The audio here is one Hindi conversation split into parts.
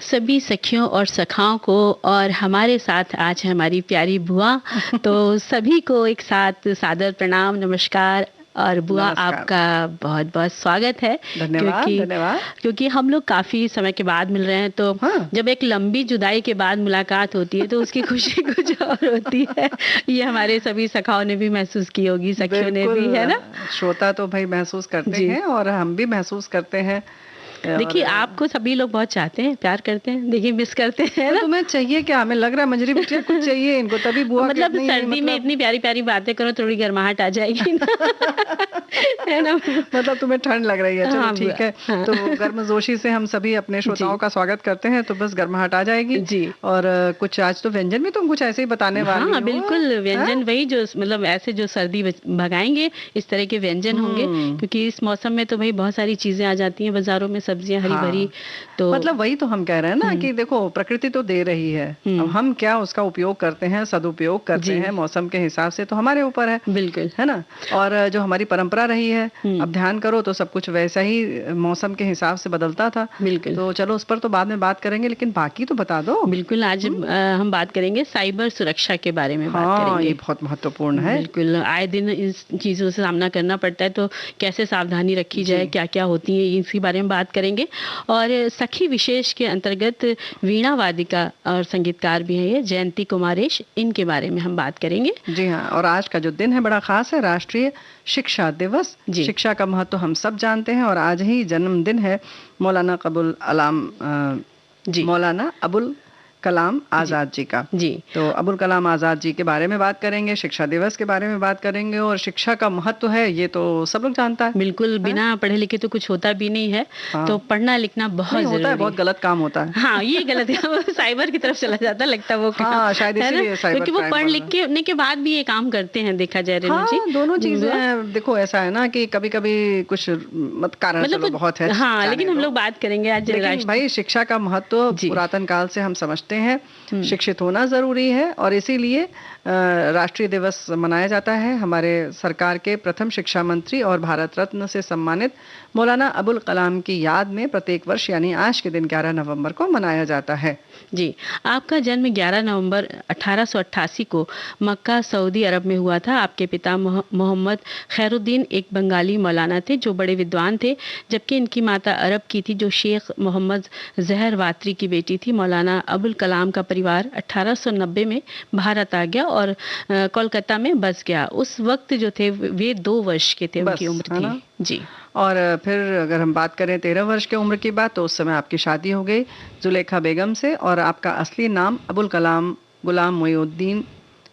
सभी सखियों और सखाओं को और हमारे साथ आज है हमारी प्यारी बुआ। तो सभी को एक साथ सादर प्रणाम, नमस्कार। और बुआ आपका बहुत बहुत स्वागत है। धन्यवाद। क्योंकि हम लोग काफ़ी समय के बाद मिल रहे हैं, तो जब एक लंबी जुदाई के बाद मुलाकात होती है तो उसकी खुशी कुछ और होती है। ये हमारे सभी सखाओं ने भी महसूस की होगी, सखियों ने भी, है ना? श्रोता तो भाई महसूस करते हैं और हम भी महसूस करते हैं। देखिए, आपको सभी लोग बहुत चाहते हैं, प्यार करते हैं, देखिए मिस करते हैं ना। तुम्हें चाहिए क्या? हमें लग रहा है मंजरी बिटिया कुछ चाहिए इनको, तभी बुआ मतलब सर्दी में इतनी प्यारी प्यारी बातें करो, थोड़ी गर्माहट आ जाएगी ना। है ना? मतलब तुम्हें ठंड लग रही है। चलो ठीक है। तो गर्मजोशी से हम सभी अपने श्रोताओं का स्वागत करते हैं, तो बस गर्माहट आ जाएगी जी। और कुछ आज तो व्यंजन भी तुम कुछ ऐसे ही बताने वाली हो। बिल्कुल, व्यंजन वही जो मतलब ऐसे जो सर्दी भगाएंगे इस तरह के व्यंजन होंगे, क्योंकि इस मौसम में तो भाई बहुत सारी चीजें आ जाती हैं बाजारों में, सब्जियां हरी भरी। तो मतलब वही तो हम कह रहे हैं ना कि देखो प्रकृति तो दे रही है, अब हम क्या उसका उपयोग करते हैं, सदुपयोग करते हैं मौसम के हिसाब से, तो हमारे ऊपर है। बिल्कुल, है ना? और जो हमारी परंपरा रही है, अब ध्यान करो तो सब कुछ वैसा ही मौसम के हिसाब से बदलता था। बिल्कुल। तो चलो उस पर तो बाद में बात करेंगे, लेकिन बाकी तो बता दो। बिल्कुल, आज हम बात करेंगे साइबर सुरक्षा के बारे में। बात करेंगे, ये बहुत महत्वपूर्ण है। बिल्कुल, आए दिन इस चीजों से सामना करना पड़ता है, तो कैसे सावधानी रखी जाए, क्या क्या होती है, इसी बारे में बात करेंगे। और सखी विशेष के अंतर्गत वीणा वादिका और संगीतकार भी हैं ये जयंती कुमारेश, इनके बारे में हम बात करेंगे। जी हाँ, और आज का जो दिन है बड़ा खास है, राष्ट्रीय शिक्षा दिवस। शिक्षा का महत्व हम सब जानते हैं, और आज ही जन्मदिन है मौलाना अबुल कलाम आज़ाद जी का। जी। तो अबुल कलाम आज़ाद जी के बारे में बात करेंगे, शिक्षा दिवस के बारे में बात करेंगे, और शिक्षा का महत्व है ये तो सब लोग जानता है। बिल्कुल, बिना पढ़े लिखे तो कुछ होता भी नहीं है। तो पढ़ना लिखना बहुत जरूरी है। बहुत गलत काम होता है। हाँ, ये गलत है। साइबर की तरफ चला जाता लगता है वो काम। शायद इसीलिए साइबर, क्योंकि वो पढ़ लिख के बाद भी ये काम करते हैं, देखा जाए रेणु जी। दोनों चीजें देखो, ऐसा है ना कि कभी कभी कुछ कारण मतलब बहुत है। हाँ, लेकिन हम लोग बात करेंगे आज। भाई शिक्षा का महत्व पुरातन काल से हम समझते हैं, शिक्षित होना जरूरी है, और इसीलिए राष्ट्रीय दिवस मनाया जाता है। हमारे सरकार के प्रथम शिक्षा मंत्री और भारत रत्न से सम्मानित मौलाना अबुल कलाम की याद में प्रत्येक वर्ष यानी आज के दिन 11 नवंबर को मनाया जाता है। जी, आपका जन्म 11 नवंबर 1888 को मक्का, सऊदी अरब में हुआ था। आपके पिता मोहम्मद खैरुद्दीन एक बंगाली मौलाना थे जो बड़े विद्वान थे, जबकि इनकी माता अरब की थी जो शेख मोहम्मद जहर वात्री की बेटी थी। मौलाना अबुल कलाम का परिवार 1890 में भारत आ गया और कोलकाता में बस गया। उस वक्त जो थे वे 2 वर्ष के थे, उनकी उम्र थी। जी। और फिर अगर हम बात करें 13 वर्ष की उम्र की बात, तो उस समय आपकी शादी हो गई जुलेखा बेगम से, और आपका असली नाम अबुल कलाम गुलाम मोइनुद्दीन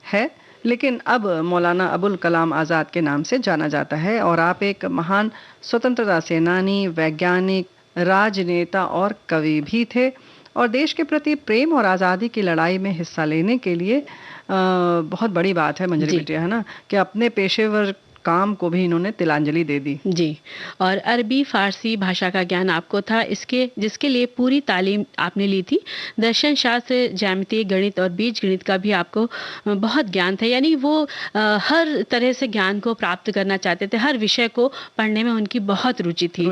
है, लेकिन अब मौलाना अबुल कलाम आज़ाद के नाम से जाना जाता है। और आप एक महान स्वतंत्रता सेनानी, वैज्ञानिक, राजनेता और कवि भी थे, और देश के प्रति प्रेम और आज़ादी की लड़ाई में हिस्सा लेने के लिए बहुत बड़ी बात है मंजरी बिटिया, है ना, कि अपने पेशेवर काम को भी इन्होंने तिलांजलि दे दी। जी, और अरबी फारसी भाषा का ज्ञान आपको था, जिसके लिए पूरी तालीम आपने ली थी। दर्शन शास्त्र, ज्यामिति, गणित और बीज गणित का भी आपको बहुत ज्ञान था, यानी वो हर तरह से ज्ञान को प्राप्त करना चाहते थे, हर विषय को पढ़ने में उनकी बहुत रुचि थी।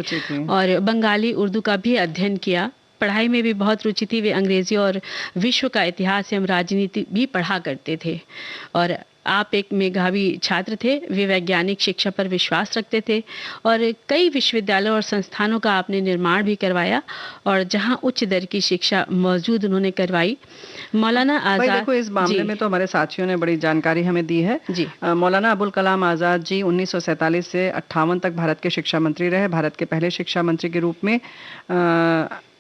और बंगाली, उर्दू का भी अध्ययन किया, पढ़ाई में भी बहुत रुचि थी। वे अंग्रेजी और विश्व का इतिहास एवं राजनीति भी पढ़ा करते थे। और आप एक मेधावी छात्र थे। वे वैज्ञानिक शिक्षा पर विश्वास रखते थे और कई विश्वविद्यालयों और संस्थानों का आपने निर्माण भी करवाया, और जहां उच्च दर की शिक्षा मौजूद उन्होंने करवाई। मौलाना आज़ाद, देखो इस मामले में तो हमारे साथियों ने बड़ी जानकारी हमें दी है। जी। मौलाना अबुल कलाम आज़ाद जी 1947 से 58 तक भारत के शिक्षा मंत्री रहे। भारत के पहले शिक्षा मंत्री के रूप में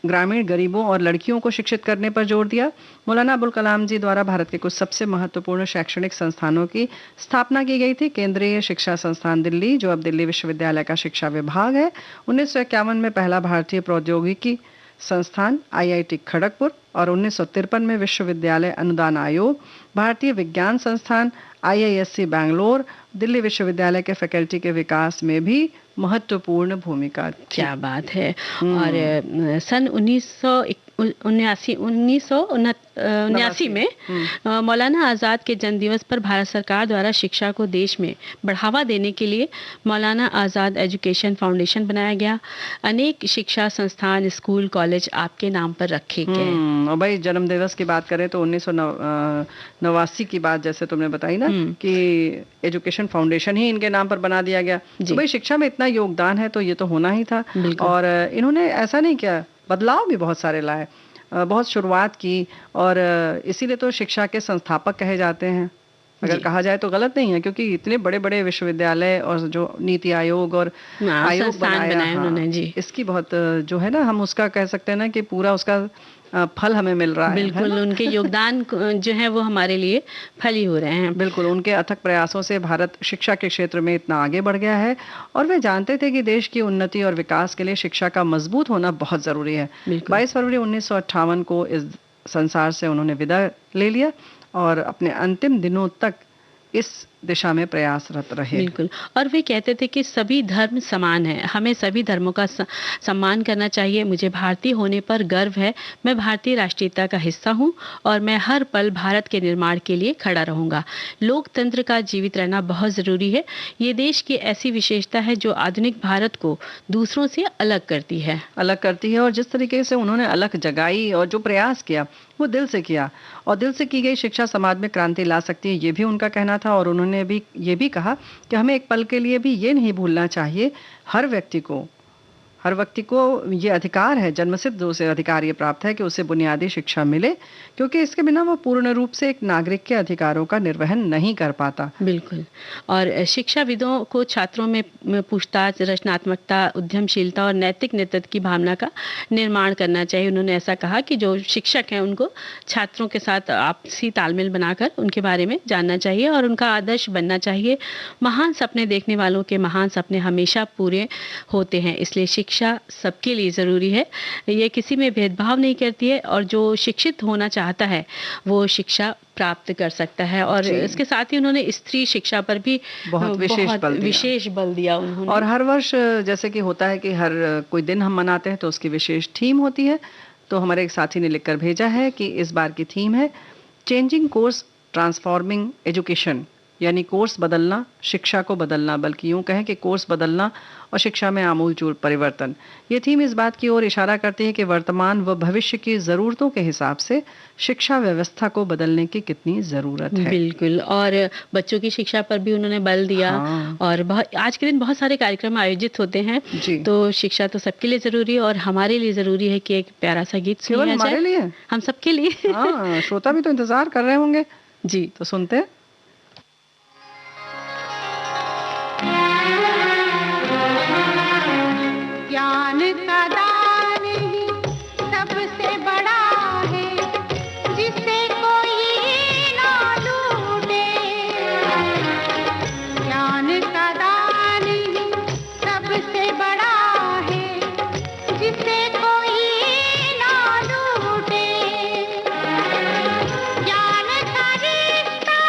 ग्रामीण गरीबों और लड़कियों को शिक्षित करने पर जोर दिया। मौलाना अबुल कलाम जी द्वारा भारत के कुछ सबसे महत्वपूर्ण शैक्षणिक संस्थानों की स्थापना की गई थी। केंद्रीय शिक्षा संस्थान दिल्ली, जो अब दिल्ली विश्वविद्यालय का शिक्षा विभाग है। 1951 में पहला भारतीय प्रौद्योगिकी संस्थान IIT खड़गपुर, और 1953 में विश्वविद्यालय अनुदान आयोग, भारतीय विज्ञान संस्थान IISc बैंगलोर, दिल्ली विश्वविद्यालय के फैकल्टी के विकास में भी महत्वपूर्ण भूमिका थी। क्या बात है। और सन 1979 में मौलाना आज़ाद के जन्मदिवस पर भारत सरकार द्वारा शिक्षा को देश में बढ़ावा देने के लिए मौलाना आज़ाद एजुकेशन फाउंडेशन बनाया गया। अनेक शिक्षा संस्थान, स्कूल, कॉलेज आपके नाम पर रखे गए। और भाई जन्म दिवस की बात करें तो 1989 की बात जैसे तुमने बताई ना कि एजुकेशन फाउंडेशन ही इनके नाम पर बना दिया गया। तो भाई शिक्षा में इतना योगदान है तो ये तो होना ही था। और इन्होंने ऐसा नहीं किया, बदलाव भी बहुत सारे लाए, बहुत शुरुआत की, और इसीलिए तो शिक्षा के संस्थापक कहे जाते हैं। अगर कहा जाए तो गलत नहीं है, क्योंकि इतने बड़े बड़े विश्वविद्यालय और जो नीति आयोग और आयोग बनाया उन्होंने, जी, इसकी बहुत जो है ना, हम उसका कह सकते हैं ना कि पूरा उसका फल हमें मिल रहा है। बिल्कुल, उनके योगदान जो है वो हमारे लिए फल ही हो रहे हैं। बिल्कुल, उनके अथक प्रयासों से भारत शिक्षा के क्षेत्र में इतना आगे बढ़ गया है, और वे जानते थे कि देश की उन्नति और विकास के लिए शिक्षा का मजबूत होना बहुत जरूरी है। 22 फरवरी 1958 को इस संसार से उन्होंने विदा ले लिया और अपने अंतिम दिनों तक इस दिशा में प्रयासरत रहे। बिल्कुल, और वे कहते थे कि सभी धर्म समान हैं, हमें सभी धर्मों का सम्मान करना चाहिए। मुझे भारतीय होने पर गर्व है, मैं भारतीय राष्ट्रीयता का हिस्सा हूं और मैं हर पल भारत के निर्माण के लिए खड़ा रहूंगा। लोकतंत्र का जीवित रहना बहुत ज़रूरी है। ये देश की ऐसी विशेषता है जो आधुनिक भारत को दूसरों से अलग करती है। और जिस तरीके से उन्होंने अलग जगाई और जो प्रयास किया वो दिल से किया, और दिल से की गई शिक्षा समाज में क्रांति ला सकती है, ये भी उनका कहना था। और उन्होंने भी ये भी कहा कि हमें एक पल के लिए भी ये नहीं भूलना चाहिए, हर व्यक्ति को ये अधिकार है, जन्मसिद्ध उसे अधिकार ये प्राप्त है कि उसे बुनियादी शिक्षा मिले, क्योंकि इसके बिना वो पूर्ण रूप से एक नागरिक के अधिकारों का निर्वहन नहीं कर पाता। बिल्कुल, और शिक्षाविदों को छात्रों में पूछताछ, रचनात्मकता, उद्यमशीलता और नैतिक नेतृत्व की भावना का निर्माण करना चाहिए। उन्होंने ऐसा कहा कि जो शिक्षक हैं उनको छात्रों के साथ आपसी तालमेल बनाकर उनके बारे में जानना चाहिए और उनका आदर्श बनना चाहिए। महान सपने देखने वालों के महान सपने हमेशा पूरे होते हैं, इसलिए शिक्षा सबके लिए ज़रूरी है। ये किसी में भेदभाव नहीं करती है, और जो शिक्षित होना चाहता है वो शिक्षा प्राप्त कर सकता है। और इसके साथ ही उन्होंने स्त्री शिक्षा पर भी बहुत विशेष बल दिया उन्होंने। और हर वर्ष जैसे कि होता है कि हर कोई दिन हम मनाते हैं तो उसकी विशेष थीम होती है। तो हमारे एक साथी ने लिखकर भेजा है कि इस बार की थीम है चेंजिंग कोर्स ट्रांसफॉर्मिंग एजुकेशन, यानी कोर्स बदलना, शिक्षा को बदलना, बल्कि यूं कहें कि कोर्स बदलना और शिक्षा में आमूलचूल परिवर्तन। ये थीम इस बात की ओर इशारा करती है कि वर्तमान व भविष्य की ज़रूरतों के हिसाब से शिक्षा व्यवस्था को बदलने की कितनी ज़रूरत है। बिल्कुल, और बच्चों की शिक्षा पर भी उन्होंने बल दिया। और आज के दिन बहुत सारे कार्यक्रम आयोजित होते हैं, तो शिक्षा तो सबके लिए ज़रूरी है, और हमारे लिए ज़रूरी है कि एक प्यारा सा गीत सुनिए। केवल हमारे लिए, हम सबके लिए। श्रोता भी तो इंतजार कर रहे होंगे। जी, तो सुनते हैं। ज्ञान का दान ही सबसे बड़ा है, जिसे कोई ना लूटे। ज्ञान का दान ही सबसे बड़ा है, जिसे कोई ना लूटे। ज्ञान का रिश्ता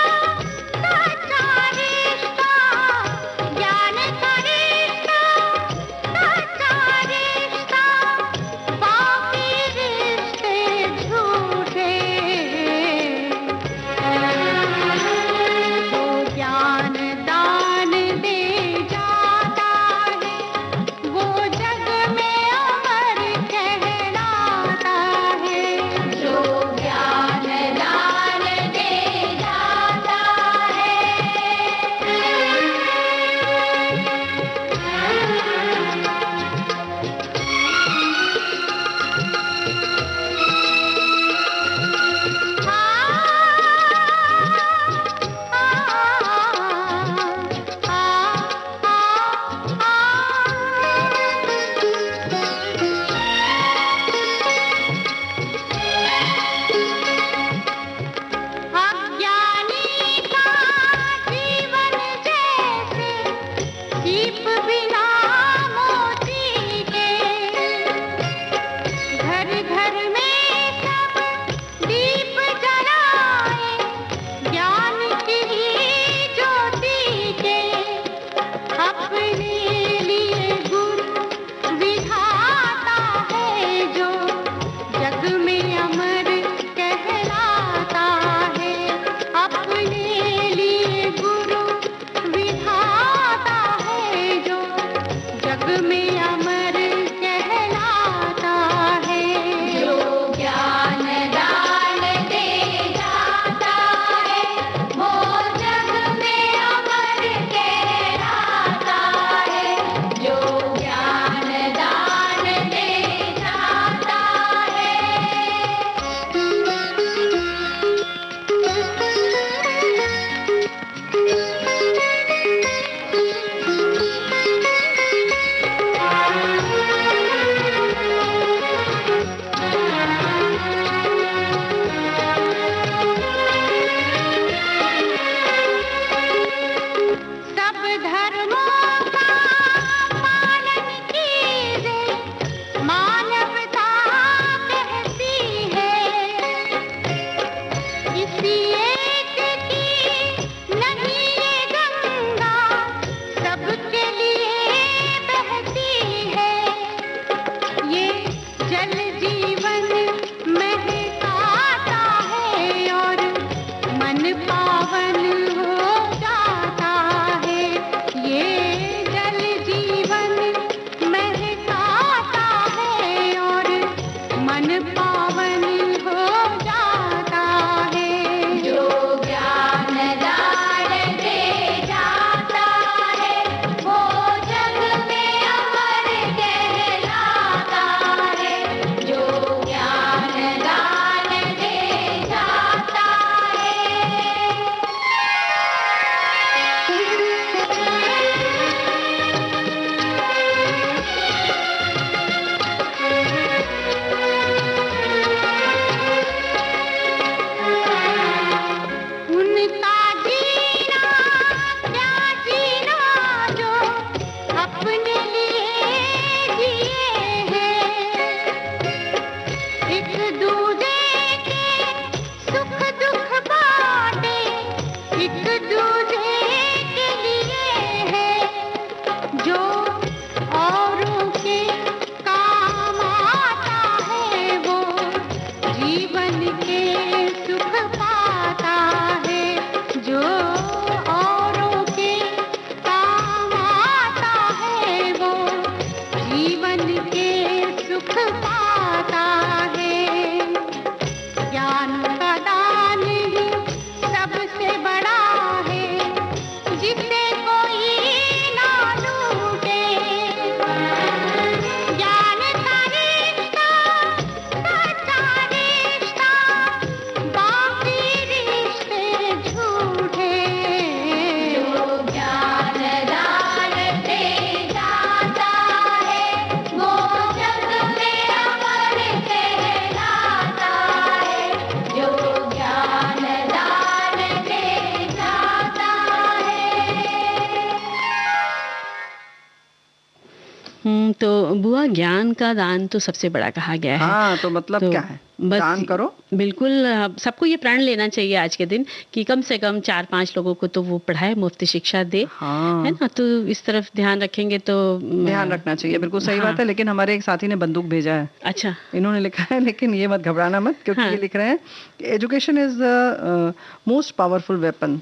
तो बुआ ज्ञान का दान तो सबसे बड़ा कहा गया है। हाँ, तो मतलब तो क्या है? बस दान करो। बिल्कुल सबको ये प्रण लेना चाहिए आज के दिन कि कम से कम 4-5 लोगों को तो वो पढ़ाए, मुफ्त शिक्षा दे, है हाँ, ना? तो इस तरफ ध्यान रखेंगे तो ध्यान रखना चाहिए, बिल्कुल सही हाँ, बात है। लेकिन हमारे एक साथी ने बंदूक भेजा है, अच्छा, इन्होंने लिखा है, लेकिन ये मत घबराना मत, क्योंकि ये हाँ, लिख रहे हैं कि education is the most powerful weapon.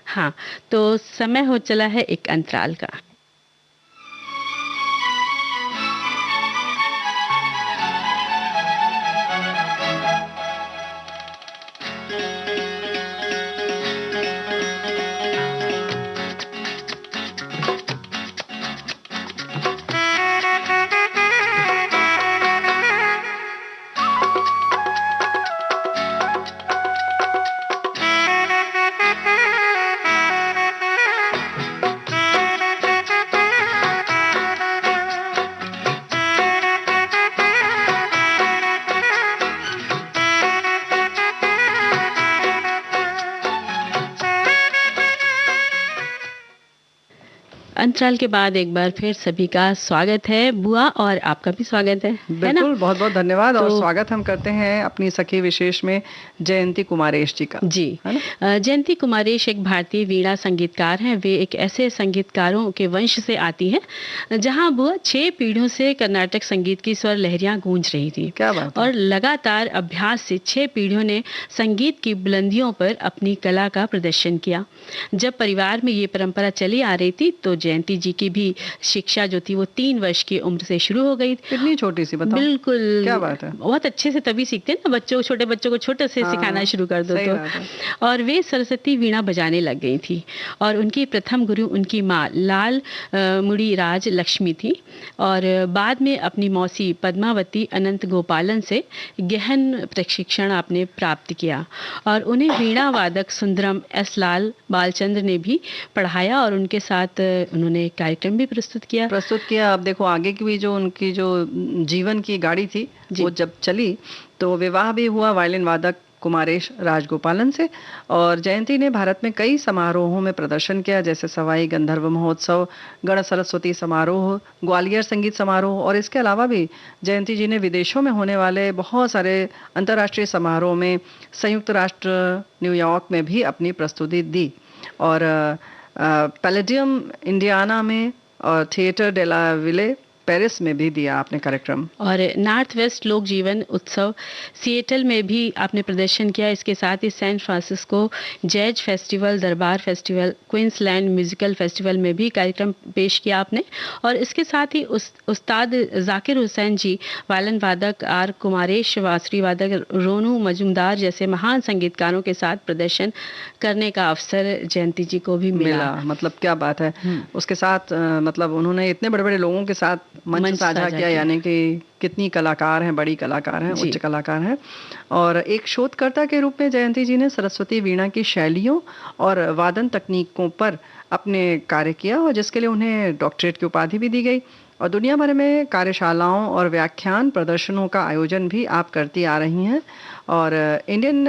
हाँ, तो समय हो चला है एक अंतराल का। अंतराल के बाद एक बार फिर सभी का स्वागत है बुआ, और आपका भी स्वागत है ना? बिल्कुल, बहुत बहुत धन्यवाद। और तो स्वागत हम करते हैं अपनी सखी विशेष में जयंती कुमारेश जी का, जी, है ना? जयंती कुमारेश एक भारतीय वीणा संगीतकार हैं। वे एक ऐसे संगीतकारों के वंश से आती हैं जहां बुआ 6 पीढ़ियों से कर्नाटक संगीत की स्वर लहरियां गूंज रही थी, क्या बात है। और लगातार अभ्यास से 6 पीढ़ियों ने संगीत की बुलंदियों पर अपनी कला का प्रदर्शन किया। जब परिवार में ये परंपरा चली आ रही थी तो जयंती जी की भी शिक्षा जो थी वो 3 वर्ष की उम्र से शुरू हो गई। इतनी छोटी सी, बताओ। बिल्कुल, क्या बात है। बहुत अच्छे से तभी सीखते हैं ना बच्चों, छोटे बच्चों को छोटे से सिखाना शुरू कर दो सही तो। बात है। और वे सरस्वती वीणा बजाने लग गई थी, और उनकी प्रथम गुरु उनकी माँ लाल मुड़ी राज लक्ष्मी थी, और बाद में अपनी मौसी पद्मावती अनंत गोपालन से गहन प्रशिक्षण आपने प्राप्त किया, और उन्हें वीणा वादक सुंदरम एस लाल बालचंद्र ने भी पढ़ाया, और उनके साथ उन्होंने कार्यक्रम भी प्रस्तुत किया। अब देखो आगे की भी जो उनकी जो जीवन की गाड़ी थी वो जब चली तो विवाह भी हुआ वायलिन वादक कुमारेश राजगोपालन से। और जयंती ने भारत में कई समारोहों में प्रदर्शन किया, जैसे सवाई गंधर्व महोत्सव, गण सरस्वती समारोह, ग्वालियर संगीत समारोह, और इसके अलावा भी जयंती जी ने विदेशों में होने वाले बहुत सारे अंतर्राष्ट्रीय समारोह में, संयुक्त राष्ट्र न्यूयॉर्क में भी अपनी प्रस्तुति दी। और पैलेडियम इंडियाना में और थिएटर डेला विले पेरिस में भी दिया आपने कार्यक्रम। और नॉर्थ वेस्ट लोक जीवन उत्सव सिएटल में भी आपने प्रदर्शन किया। इसके साथ ही सैन फ्रांसिस्को जैज फेस्टिवल, दरबार फेस्टिवल, क्वींसलैंड म्यूजिकल फेस्टिवल में भी कार्यक्रम पेश किया आपने। और इसके साथ ही उस्ताद जाकिर हुसैन जी, वालन वादक, आर कुमारेश बांसुरी वादक, रोनू मजूमदार जैसे महान संगीतकारों के साथ प्रदर्शन करने का अवसर जयंती जी को भी मिला। मतलब क्या बात है। उसके साथ मतलब उन्होंने इतने बड़े बड़े लोगों के साथ मंच साझा किया, यानी कि कितनी कलाकार हैं, बड़ी कलाकार हैं, उच्च कलाकार हैं। और एक शोधकर्ता के रूप में जयंती जी ने सरस्वती वीणा की शैलियों और वादन तकनीकों पर अपने कार्य किया, और जिसके लिए उन्हें डॉक्टरेट की उपाधि भी दी गई। और दुनिया भर में कार्यशालाओं और व्याख्यान प्रदर्शनों का आयोजन भी आप करती आ रही हैं। और इंडियन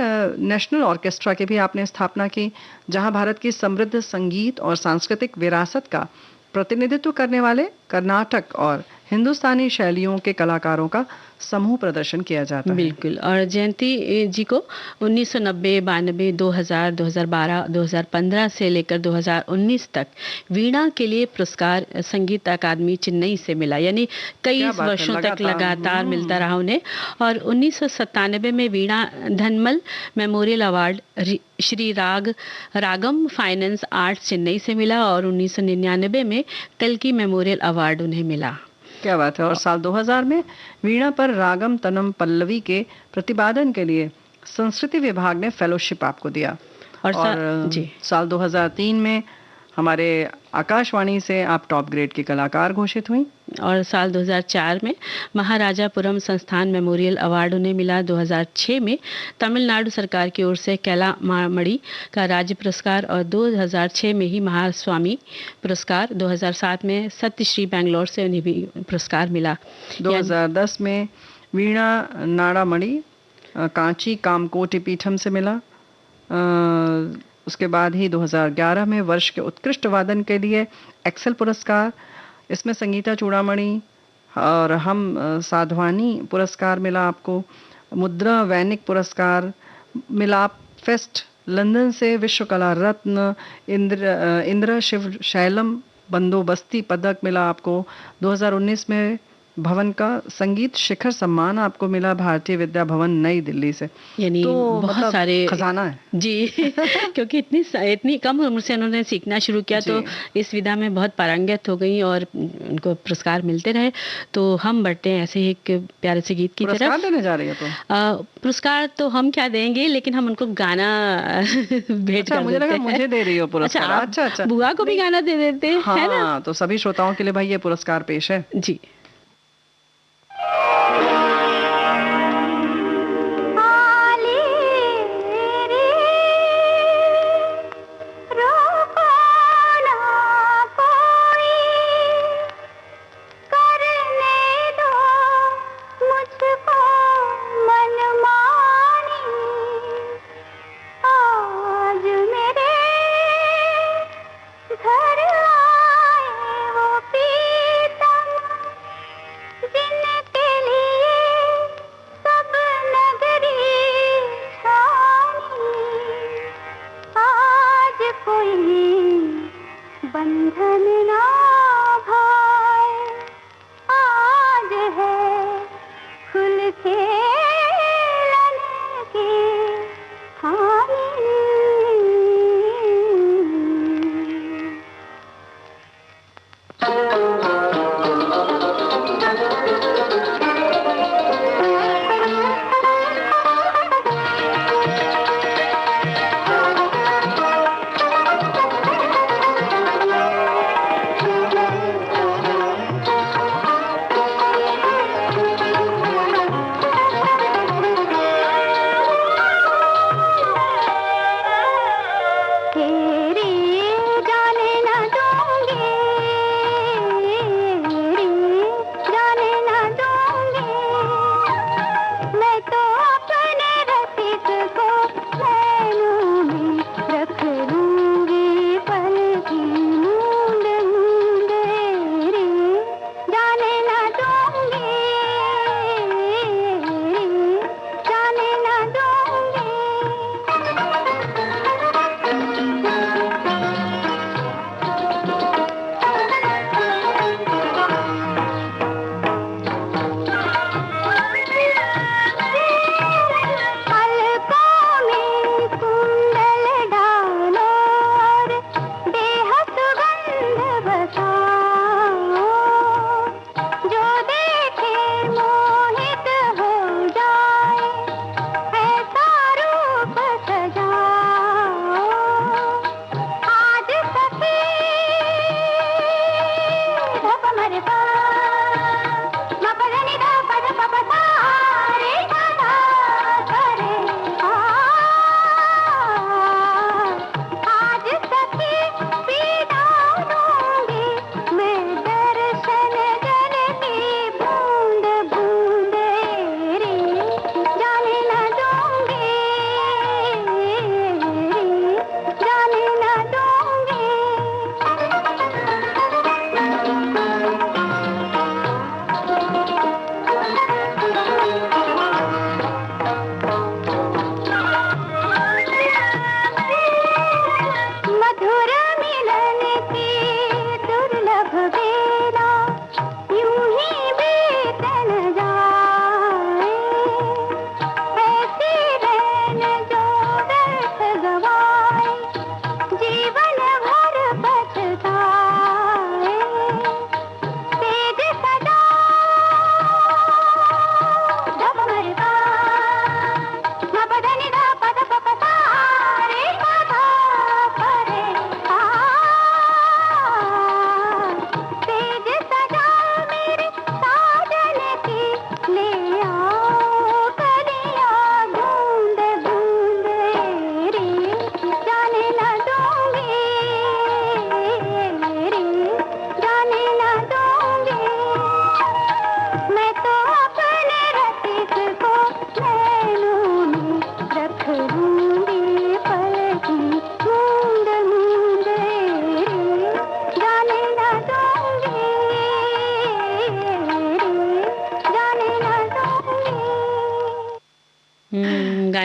नेशनल ऑर्केस्ट्रा की भी आपने स्थापना की, जहां भारत की समृद्ध संगीत और सांस्कृतिक विरासत का प्रतिनिधित्व करने वाले कर्नाटक और हिंदुस्तानी शैलियों के कलाकारों का समूह प्रदर्शन किया जाता है। बिल्कुल। और जयंती जी को 1990, 92, 2000, 2012, 2015 से लेकर 2019 तक वीणा के लिए पुरस्कार संगीत अकादमी चेन्नई से मिला, यानी कई वर्षों तक लगातार मिलता रहा उन्हें। और 1997 में वीणा धनमल मेमोरियल अवार्ड श्री रागम फाइनेंस आर्ट्स चेन्नई से मिला, और 1999 में कल्की मेमोरियल अवार्ड उन्हें मिला। क्या बात है। और साल 2000 में वीणा पर रागम तनम पल्लवी के प्रतिपादन के लिए संस्कृति विभाग ने फेलोशिप आपको दिया। और साल 2003 में हमारे आकाशवाणी से आप टॉप ग्रेड की कलाकार घोषित हुई। और साल 2004 में महाराजापुरम संस्थान मेमोरियल अवार्ड उन्हें मिला। 2006 में तमिलनाडु सरकार की ओर से कैला मणि का राज्य पुरस्कार, और 2006 में ही महास्वामी पुरस्कार। 2007 में सत्यश्री बैंगलोर से उन्हें भी पुरस्कार मिला। 2010 में वीणा नाड़ामणि कांची कामकोटि पीठम से मिला। उसके बाद ही 2011 में वर्ष के उत्कृष्ट वादन के लिए एक्सेल पुरस्कार, इसमें संगीता चूड़ामणि और हम साधवानी पुरस्कार मिला आपको, मुद्रा वैनिक पुरस्कार, मिलाप फेस्ट लंदन से विश्व कला रत्न, इंद्र शिव शैलम बंदोबस्ती पदक मिला आपको। 2019 में भवन का संगीत शिखर सम्मान आपको मिला भारतीय विद्या भवन नई दिल्ली से। यानी तो बहुत मतलब सारे खजाना है जी क्योंकि इतनी कम उम्र से उन्होंने सीखना शुरू किया, तो इस विधा में बहुत पारंगत हो गई और उनको पुरस्कार मिलते रहे। तो हम बढ़ते हैं ऐसे ही एक प्यारे से गीत की तरफ। पुरस्कार देने जा रही है तो पुरस्कार तो हम क्या देंगे, लेकिन हम उनको गाना भेंट कर मुझे देते लगा हैं। मुझे दे रही हो पुरस्कार। अच्छा, अच्छा बुआ को भी गाना दे देते हैं, है ना? हाँ, तो सभी श्रोताओं के लिए भाई ये पुरस्कार पेश है जी।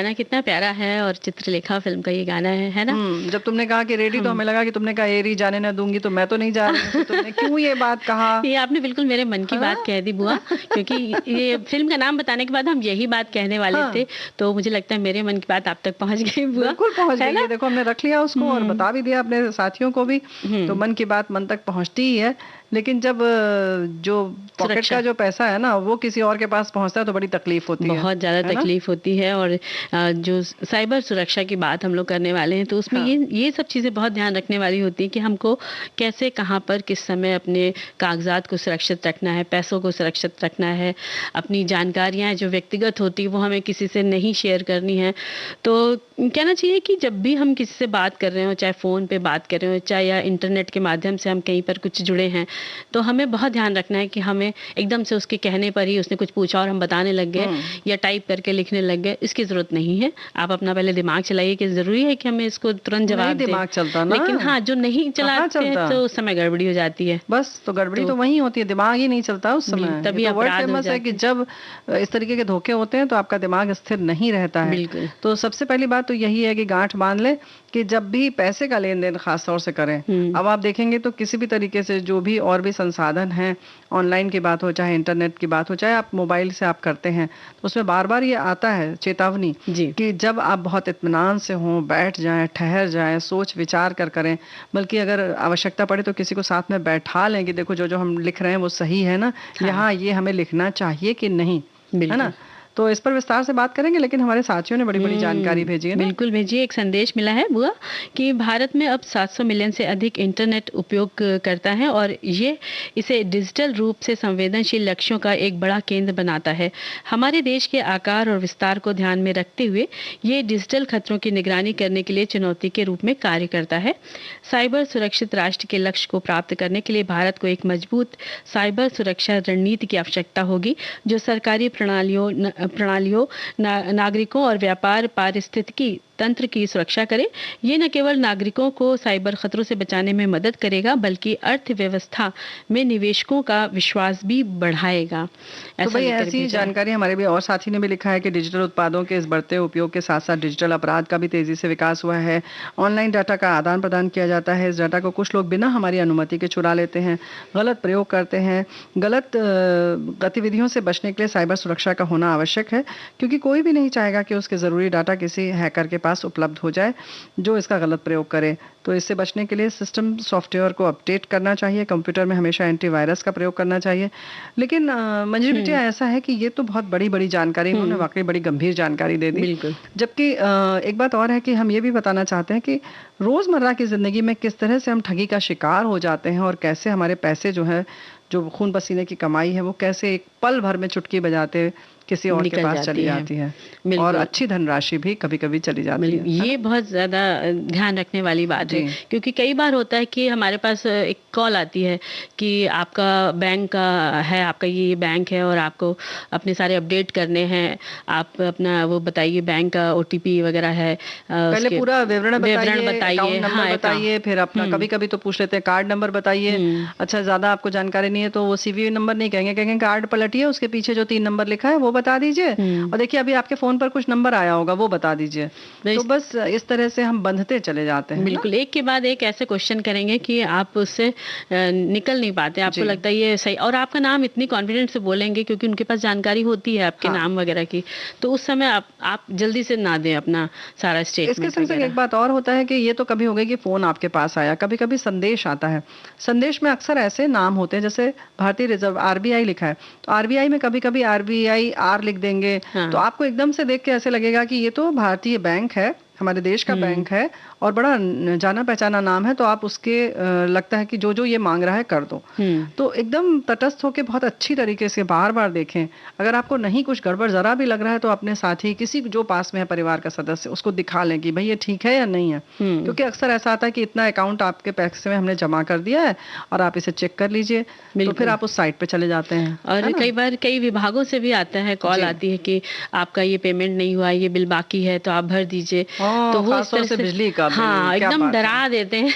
गाना कितना प्यारा है और चित्रलेखा फ़िल्म का ये गाना है ना? जब तुमने कहा कि रेडी तो हमें लगा कि तुमने कहा एरी जाने ना दूँगी तो मैं तो नहीं जा रही हूँ, तो तुमने क्यों ये बात कहा? ये आपने बिल्कुल मेरे मन की बात कह दी बुआ, क्योंकि ये फ़िल्म का नाम बताने के बाद हम यही बात कहने वाले हाँ। थे, तो मुझे लगता है मेरे मन की बात आप तक पहुँच गई बुआ। बिल्कुल पहुँच है गई ना? है, देखो हमने रख लिया उसको और बता भी दिया अपने साथियों को भी, तो मन की बात मन तक पहुँचती ही है। लेकिन जब जो पॉकेट सुरक्षा। का जो पैसा है ना, वो किसी और के पास पहुँचता है तो बड़ी तकलीफ होती है। बहुत ज़्यादा है ना? तकलीफ होती है और जो साइबर सुरक्षा की बात हम लोग करने वाले हैं तो उसमें हाँ। ये सब चीज़ें बहुत ध्यान रखने वाली होती है कि हमको कैसे, कहाँ पर, किस समय अपने कागज़ात को सुरक्षित रखना है, पैसों को सुरक्षित रखना है, अपनी जानकारियाँ जो व्यक्तिगत होती है वो हमें किसी से नहीं शेयर करनी है। तो कहना चाहिए कि जब भी हम किसी से बात कर रहे हो, चाहे फ़ोन पे बात कर रहे हो, चाहे या इंटरनेट के माध्यम से हम कहीं पर कुछ जुड़े हैं, तो हमें बहुत ध्यान रखना है कि हमें एकदम से उसके कहने पर ही उसने कुछ पूछा और हम बताने लग गए या टाइप करके लिखने लग गए, इसकी ज़रूरत नहीं है। आप अपना पहले दिमाग चलाइए कि ज़रूरी है कि हमें इसको तुरंत नहीं जवाब दें। दिमाग चलता ना। लेकिन हाँ, जो नहीं चलाते हैं चलता? तो उस समय गड़बड़ी हो जाती है। बस तो गड़बड़ी तो वहीं होती है, दिमाग ही नहीं चलता उस समय। तभी ये तो वर्ड अपराध हो फेमस है जाते कि जब इस तरीके के धोखे होते हैं तो आपका दिमाग स्थिर नहीं रहता है। बिल्कुल। तो सबसे पहली बात तो यही है कि गांठ बांध ले कि जब भी पैसे का लेन देन खास तौर से करें, अब आप देखेंगे तो किसी भी तरीके से जो भी और भी संसाधन हैं, ऑनलाइन की बात हो, चाहे इंटरनेट की बात हो, चाहे आप मोबाइल से आप करते हैं, तो उसमें बार बार ये आता है चेतावनी जी। कि जब आप बहुत इत्मीनान से हों, बैठ जाएं, ठहर जाएं, सोच विचार कर करें, बल्कि अगर आवश्यकता पड़े तो किसी को साथ में बैठा लें कि देखो जो जो हम लिख रहे हैं वो सही है ना, यहाँ ये हमें लिखना चाहिए कि नहीं, है ना? तो इस पर विस्तार से बात करेंगे, लेकिन हमारे साथियों ने बड़ी-बड़ी जानकारी भेजी है ना? बिल्कुल भेजिए। एक संदेश मिला है बुआ कि भारत में अब 700 मिलियन से अधिक इंटरनेट उपयोग करता है और ये इसे डिजिटल रूप से संवेदनशील लक्ष्यों का एक बड़ा केंद्र बनाता है। हमारे देश के आकार और विस्तार को ध्यान में रखते हुए ये डिजिटल खतरों की निगरानी करने के लिए चुनौती के रूप में कार्य करता है। साइबर सुरक्षित राष्ट्र के लक्ष्य को प्राप्त करने के लिए भारत को एक मजबूत साइबर सुरक्षा रणनीति की आवश्यकता होगी, जो सरकारी प्रणालियों, नागरिकों और व्यापार पारिस्थितिकी तंत्र की सुरक्षा करे। ये न केवल नागरिकों को साइबर खतरों से बचाने में मदद करेगा, बल्कि अर्थव्यवस्था में निवेशकों का विश्वास भी बढ़ाएगा। तो भाई ऐसी जानकारी हमारे भी और साथी ने भी लिखा है कि डिजिटल उत्पादों के इस बढ़ते उपयोग के साथ साथ डिजिटल अपराध का भी तेजी से विकास हुआ है। ऑनलाइन डाटा का आदान प्रदान किया जाता है। इस डाटा को कुछ लोग बिना हमारी अनुमति के चुरा लेते हैं, गलत प्रयोग करते हैं। गलत गतिविधियों से बचने के लिए साइबर सुरक्षा का होना आवश्यक है, क्योंकि कोई भी नहीं चाहेगा कि उसके ज़रूरी डाटा किसी हैकर के पास उपलब्ध हो जाए जो इसका गलत प्रयोग करे। तो इससे बचने के लिए सिस्टम सॉफ्टवेयर को अपडेट करना चाहिए, कंप्यूटर में हमेशा एंटीवायरस का प्रयोग करना चाहिए। लेकिन मंजरी बिटिया ऐसा है कि ये तो बहुत बड़ी जानकारी, उन्होंने वाकई बड़ी गंभीर जानकारी दे दी। जबकि एक बात और है कि हम ये भी बताना चाहते हैं कि रोजमर्रा की जिंदगी में किस तरह से हम ठगी का शिकार हो जाते हैं और कैसे हमारे पैसे जो है, जो खून पसीने की कमाई है, वो कैसे एक पल भर में चुटकी बजाते किसी और के पास चली जाती है और अच्छी धनराशि भी कभी-कभी चली जाती है। ये बहुत ज़्यादा ध्यान रखने वाली बात है, क्योंकि कई बार होता है कि हमारे पास एक कॉल आती है कि आपका बैंक का है, आपका ये बैंक है और आपको अपने सारे अपडेट करने हैं, आप अपना वो बताइए, बैंक का ओटीपी वगैरह है, पहले पूरा विवरण बताइए, हाँ, बताइए, फिर अपना कभी-कभी तो पूछ लेते हैं कार्ड नंबर बताइए। अच्छा, ज्यादा आपको जानकारी नहीं है तो वो सीवीवी नंबर नहीं कहेंगे कार्ड पलटिए, उसके पीछे जो 3 नंबर लिखा है वो बता दीजिए, और देखिए अभी आपके फोन पर कुछ नंबर आया होगा वो बता दीजिए। तो बस इस तरह से हम बंधते चले जाते हैं। बिल्कुल, एक के बाद एक ऐसे क्वेश्चन करेंगे कि आप उससे निकल नहीं पाते, आपको लगता है ये सही, और आपका नाम इतनी कॉन्फिडेंस से बोलेंगे क्योंकि उनके पास जानकारी होती है आपके नाम वगैरह की, तो उस समय आप जल्दी से ना दें अपना सारा स्टेटमेंट। इसके संग संग एक बात और होता है कि ये तो कभी हो गई कि फोन आपके पास आया, कभी कभी संदेश आता है। संदेश में अक्सर ऐसे नाम होते हैं, जैसे भारतीय रिजर्व आरबीआई लिखा है, तो आरबीआई में कभी कभी आरबीआई आर लिख देंगे, तो आपको एकदम से देख के ऐसे लगेगा कि ये तो भारतीय बैंक है, हमारे देश का बैंक है और बड़ा जाना पहचाना नाम है, तो आप उसके लगता है कि जो जो ये मांग रहा है कर दो। तो एकदम तटस्थ होकर बहुत अच्छी तरीके से बार बार देखें। अगर आपको नहीं कुछ गड़बड़ जरा भी लग रहा है तो अपने साथी, किसी जो पास में है परिवार का सदस्य, उसको दिखा लें कि भाई ये ठीक है या नहीं है। क्योंकि अक्सर ऐसा आता है कि इतना अकाउंट आपके पैसे में हमने जमा कर दिया है और आप इसे चेक कर लीजिए, तो फिर आप उस साइट पे चले जाते हैं। और कई बार कई विभागों से भी आता है, कॉल आती है कि आपका ये पेमेंट नहीं हुआ, ये बिल बाकी है तो आप भर दीजिए। तो वो इस तरह से बिजली का बिल, हाँ क्या एकदम बात है। डरा देते हैं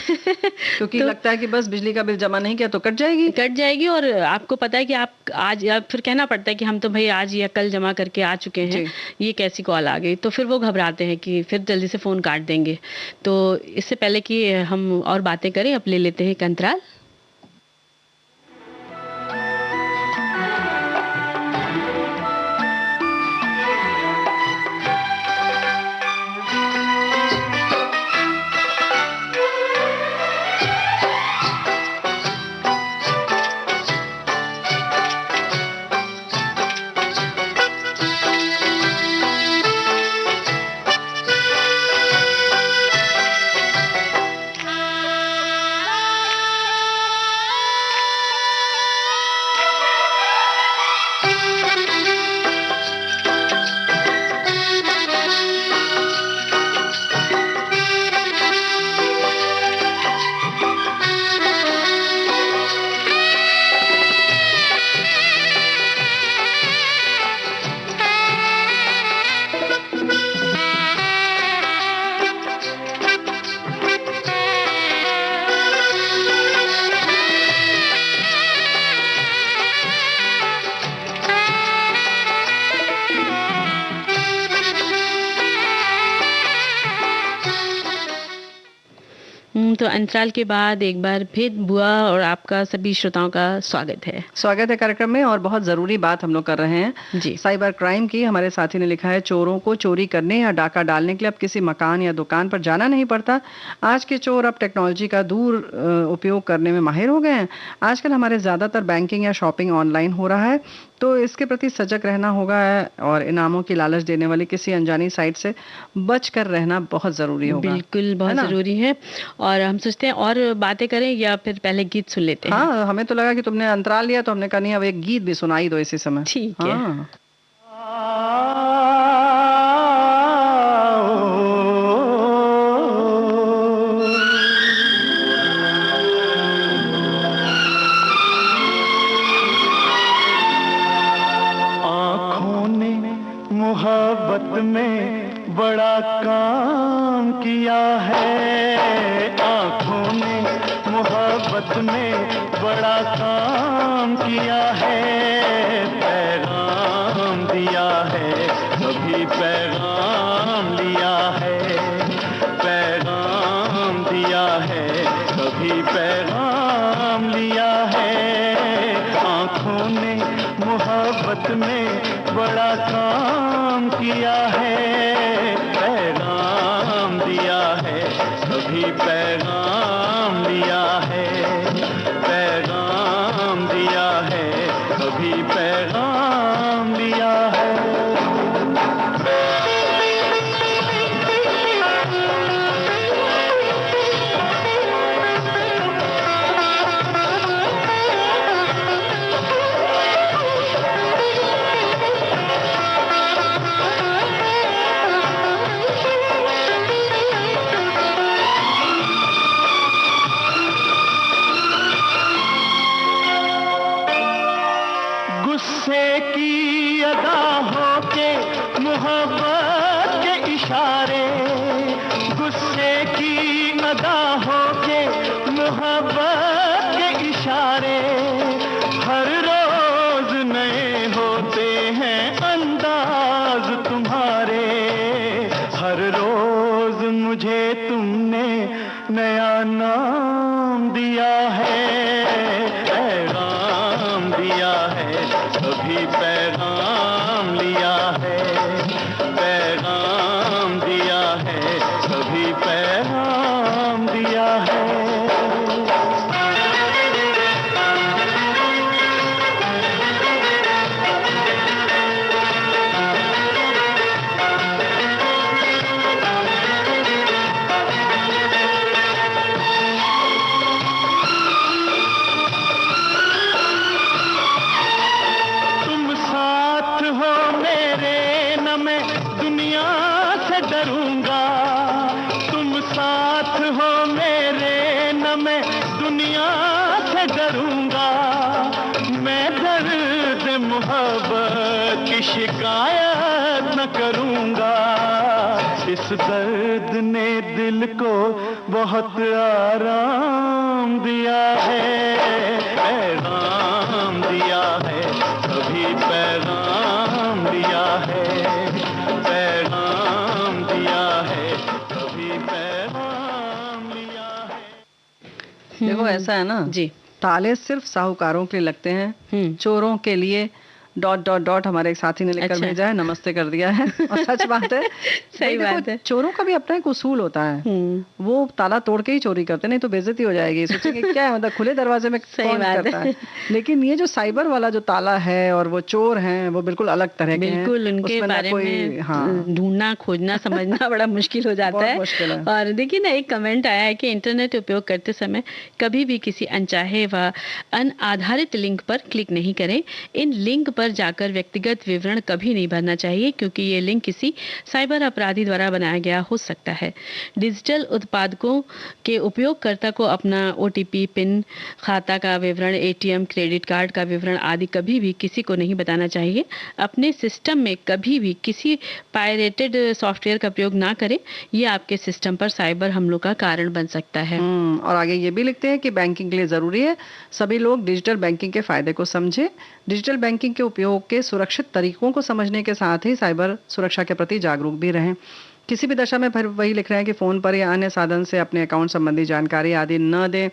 क्योंकि तो लगता है कि बस बिजली का बिल जमा नहीं किया तो कट जाएगी। और आपको पता है कि आप आज, या फिर कहना पड़ता है कि हम तो भाई आज या कल जमा करके आ चुके हैं, जी। ये कैसी कॉल आ गई, तो फिर वो घबराते हैं कि फिर जल्दी से फोन काट देंगे। तो इससे पहले कि हम और बातें करें, अब ले लेते हैं एक अंतराल। तो अंतराल के बाद एक बार फिर बुआ और आपका सभी श्रोताओं का स्वागत है कार्यक्रम में। और बहुत जरूरी बात हम लोग कर रहे हैं जी। साइबर क्राइम की। हमारे साथी ने लिखा है, चोरों को चोरी करने या डाका डालने के लिए अब किसी मकान या दुकान पर जाना नहीं पड़ता। आज के चोर अब टेक्नोलॉजी का दूर उपयोग करने में माहिर हो गए हैं। आजकल हमारे ज्यादातर बैंकिंग या शॉपिंग ऑनलाइन हो रहा है, तो इसके प्रति सजग रहना होगा और इनामों की लालच देने वाली किसी अनजानी साइट से बच कर रहना बहुत जरूरी होगा। बिल्कुल, बहुत जरूरी है। और हम सोचते हैं और बातें करें या फिर पहले गीत सुन लेते हैं? हाँ, हमें तो लगा कि तुमने अंतराल लिया तो हमने कहा नहीं, अब एक गीत भी सुनाई दो इसी समय। ठीक है। हाँ। मोहब्बत में बड़ा काम किया है, आँखों ने मोहब्बत में बड़ा काम किया है। पैगाम दिया है, कभी पैगाम लिया है। पैगाम दिया है, कभी पैगाम लिया है। आँखों ने मोहब्बत में बड़ा काम किया है। पैगाम दिया है, कभी पैगाम लिया है। पैगाम दिया है, कभी पैगाम लिया है। गुस्से की अदा होके मोहब्बत के इशारे, गुस्से की अदा होके मोहब्बत के इशारे, हर रोज नए होते हैं अंदाज तुम्हारे। हर रोज मुझे तुमने नया नाम दिया है। पैगाम दिया है, कभी पैगाम लिया है। पैगाम दिया है, कभी पैगाम दिया है। डरूंगा तुम साथ हो मेरे, न मैं दुनिया से डरूंगा। मैं दर्द मोहब्बत की शिकायत न करूंगा। इस दर्द ने दिल को बहुत आराम दिया है, पैगाम दिया है, कभी पैगाम दिया है, पैगाम दिया है, कभी पैगाम लिया है। देखो ऐसा है ना जी। ताले सिर्फ साहूकारों के लिए लगते हैं, चोरों के लिए डॉट डॉट डॉट हमारे एक साथी ने लिखकर अच्छा। भेजा है, नमस्ते कर दिया है। और सच बात है, सही भाई देखो, बात है। चोरों का भी अपना एक उसूल होता है, वो ताला तोड़ के ही चोरी करते, नहीं तो बेइज्जती हो जाएगी, सोचेंगे क्या है, मतलब खुले दरवाजे में सही कौन बात करता है। है। लेकिन ये जो साइबर वाला जो ताला है और वो चोर हैं, वो बिल्कुल अलग तरह के हैं। बिल्कुल उनके उसमें ना बारे कोई में हाँ ढूंढना खोजना समझना बड़ा मुश्किल हो जाता बहुत है। मुश्किल है। और देखिए ना, एक कमेंट आया है कि इंटरनेट उपयोग करते समय कभी भी किसी अनचाहे व अनाधारित लिंक पर क्लिक नहीं करें। इन लिंक पर जाकर व्यक्तिगत विवरण कभी नहीं भरना चाहिए, क्योंकि ये लिंक किसी साइबर अपराधी द्वारा बनाया गया हो सकता है। डिजिटल उत्पादकों के उपयोगकर्ता को अपना ओटीपी, पिन, खाता का विवरण, एटीएम, क्रेडिट कार्ड का विवरण आदि कभी भी किसी को नहीं बताना चाहिए। अपने सिस्टम में कभी भी किसी पायरेटेड सॉफ्टवेयर का प्रयोग ना करें, ये आपके सिस्टम पर साइबर हमलों का कारण बन सकता है। और आगे ये भी लिखते हैं कि बैंकिंग के लिए जरूरी है सभी लोग डिजिटल बैंकिंग के फायदे को समझें। डिजिटल बैंकिंग के उपयोग के सुरक्षित तरीकों को समझने के साथ ही साइबर सुरक्षा के प्रति जागरूक भी रहें। किसी भी दशा में फिर वही लिख रहे हैं कि फ़ोन पर या अन्य साधन से अपने अकाउंट संबंधी जानकारी आदि न दें।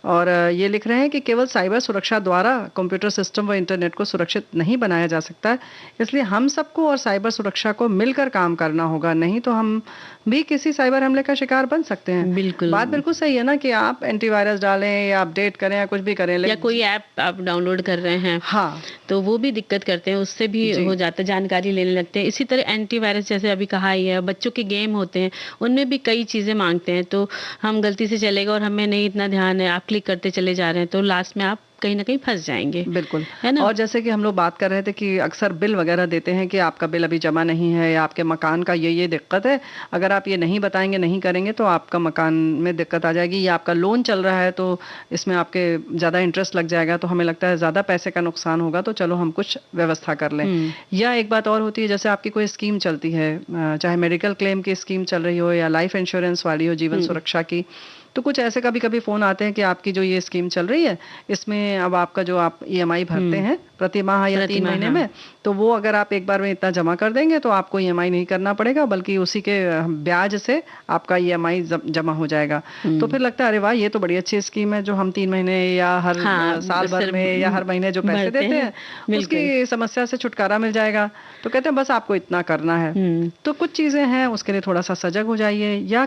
और ये लिख रहे हैं कि केवल साइबर सुरक्षा द्वारा कंप्यूटर सिस्टम व इंटरनेट को सुरक्षित नहीं बनाया जा सकता है, इसलिए हम सबको और साइबर सुरक्षा को मिलकर काम करना होगा, नहीं तो हम भी किसी साइबर हमले का शिकार बन सकते हैं। बिल्कुल। बात बिल्कुल सही है ना कि आप एंटीवायरस डालें या अपडेट करें या कुछ भी करें, या लेकिन कोई ऐप आप डाउनलोड कर रहे हैं, हाँ तो वो भी दिक्कत करते हैं, उससे भी जी। हो जाता है, जानकारी लेने लगते हैं। इसी तरह एंटीवायरस जैसे अभी कहा ही है, बच्चों के गेम होते हैं, उनमें भी कई चीजें मांगते हैं, तो हम गलती से चले गए और हमें नहीं इतना ध्यान है, आप क्लिक करते चले जा रहे हैं, तो लास्ट में आप कहीं ना कहीं फंस जाएंगे। बिल्कुल है ना? और जैसे कि हम लोग बात कर रहे थे कि अक्सर बिल वगैरह देते हैं कि आपका बिल अभी जमा नहीं है या आपके मकान का ये दिक्कत है, अगर आप ये नहीं बताएंगे, नहीं करेंगे तो आपका मकान में दिक्कत आ जाएगी, या आपका लोन चल रहा है तो इसमें आपके ज़्यादा इंटरेस्ट लग जाएगा, तो हमें लगता है ज़्यादा पैसे का नुकसान होगा, तो चलो हम कुछ व्यवस्था कर लें। या एक बात और होती है, जैसे आपकी कोई स्कीम चलती है, चाहे मेडिकल क्लेम की स्कीम चल रही हो या लाइफ इंश्योरेंस वाली हो, जीवन सुरक्षा की, तो कुछ ऐसे कभी कभी फ़ोन आते हैं कि आपकी जो ये स्कीम चल रही है, इसमें अब आपका जो आप ईएमआई भरते हैं प्रति माह या 3 महीने में, तो वो अगर आप एक बार में इतना जमा कर देंगे तो आपको ईएमआई नहीं करना पड़ेगा, बल्कि उसी के ब्याज से आपका ईएमआई जमा हो जाएगा। तो फिर लगता है अरे वाह, ये तो बड़ी अच्छी स्कीम है, जो हम 3 महीने या हर साल भर में या हर महीने जो पैसे देते हैं, उसकी समस्या से छुटकारा मिल जाएगा। तो कहते हैं बस आपको इतना करना है। तो कुछ चीज़ें हैं, उसके लिए थोड़ा सा सजग हो जाइए, या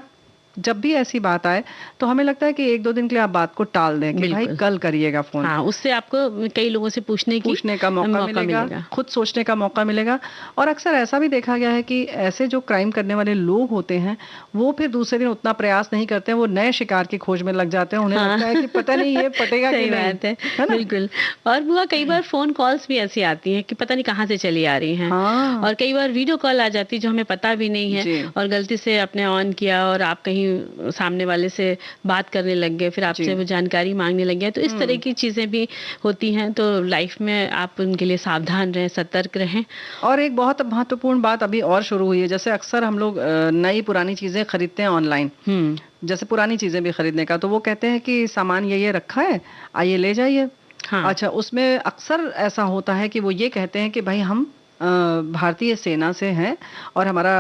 जब भी ऐसी बात आए तो हमें लगता है कि 1-2 दिन के लिए आप बात को टाल दें कि भाई कल करिएगा फोन। हाँ, उससे आपको कई लोगों से पूछने का मौका मिलेगा, खुद सोचने का मौका मिलेगा। और अक्सर ऐसा भी देखा गया है कि ऐसे जो क्राइम करने वाले लोग होते हैं, वो फिर दूसरे दिन उतना प्रयास नहीं करते हैं, वो नए शिकार की खोज में लग जाते हैं, उन्हें लगता है कि पता नहीं ये पटेगा कि नहीं। बात है ना? बिल्कुल। और बुआ कई बार फोन कॉल्स भी ऐसी आती हैं कि पता नहीं कहाँ से चली आ रही हैं। और कई बार वीडियो कॉल आ जाती है जो हमें पता भी नहीं है, और गलती से आपने ऑन किया और आप कहीं सामने वाले से बात करने लग गए, फिर आपसे वो जानकारी मांगने लग गए। तो इस तरह की चीजें भी होती हैं, तो लाइफ में आप उनके लिए सावधान रहें, सतर्क रहें। और एक बहुत महत्वपूर्ण बात अभी और शुरू हुई है, जैसे अक्सर हम लोग नई पुरानी चीजें खरीदते हैं ऑनलाइन, जैसे पुरानी चीजें भी खरीदने का, तो वो कहते हैं कि सामान ये रखा है, आइए ले जाइए। अच्छा, उसमें अक्सर ऐसा होता है कि वो ये कहते हैं कि भाई हम भारतीय सेना से हैं और हमारा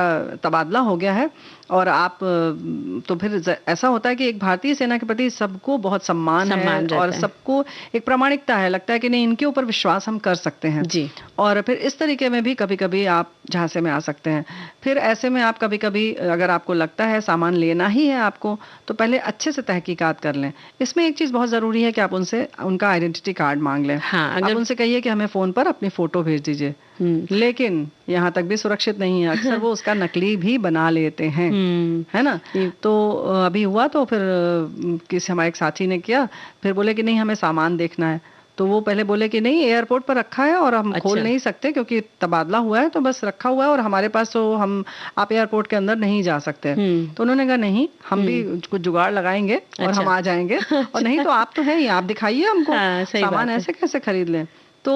तबादला हो गया है, और आप तो फिर ऐसा होता है कि एक भारतीय सेना के प्रति सबको बहुत सम्मान है और सबको एक प्रामाणिकता है, लगता है कि नहीं, इनके ऊपर विश्वास हम कर सकते हैं जी। और फिर इस तरीके में भी कभी कभी आप झांसे में आ सकते हैं। फिर ऐसे में आप कभी कभी अगर आपको लगता है सामान लेना ही है आपको, तो पहले अच्छे से तहकीकात कर लें। इसमें एक चीज़ बहुत ज़रूरी है कि आप उनसे उनका आइडेंटिटी कार्ड मांग लें। आप उनसे कहिए कि हमें फ़ोन पर अपनी फ़ोटो भेज दीजिए, लेकिन यहाँ तक भी सुरक्षित नहीं है, अक्सर वो उसका नकली भी बना लेते हैं, है ना। तो अभी हुआ, तो फिर किसी हमारे एक साथी ने किया, फिर बोले कि नहीं हमें सामान देखना है, तो वो पहले बोले कि नहीं एयरपोर्ट पर रखा है और हम खोल नहीं सकते क्योंकि तबादला हुआ है, तो बस रखा हुआ है और हमारे पास तो आप एयरपोर्ट के अंदर नहीं जा सकते। तो उन्होंने कहा नहीं, हम भी कुछ जुगाड़ लगाएंगे और हम आ जाएंगे, और नहीं तो आप तो है ही, आप दिखाइए हमको, सामान ऐसे कैसे खरीद लें। तो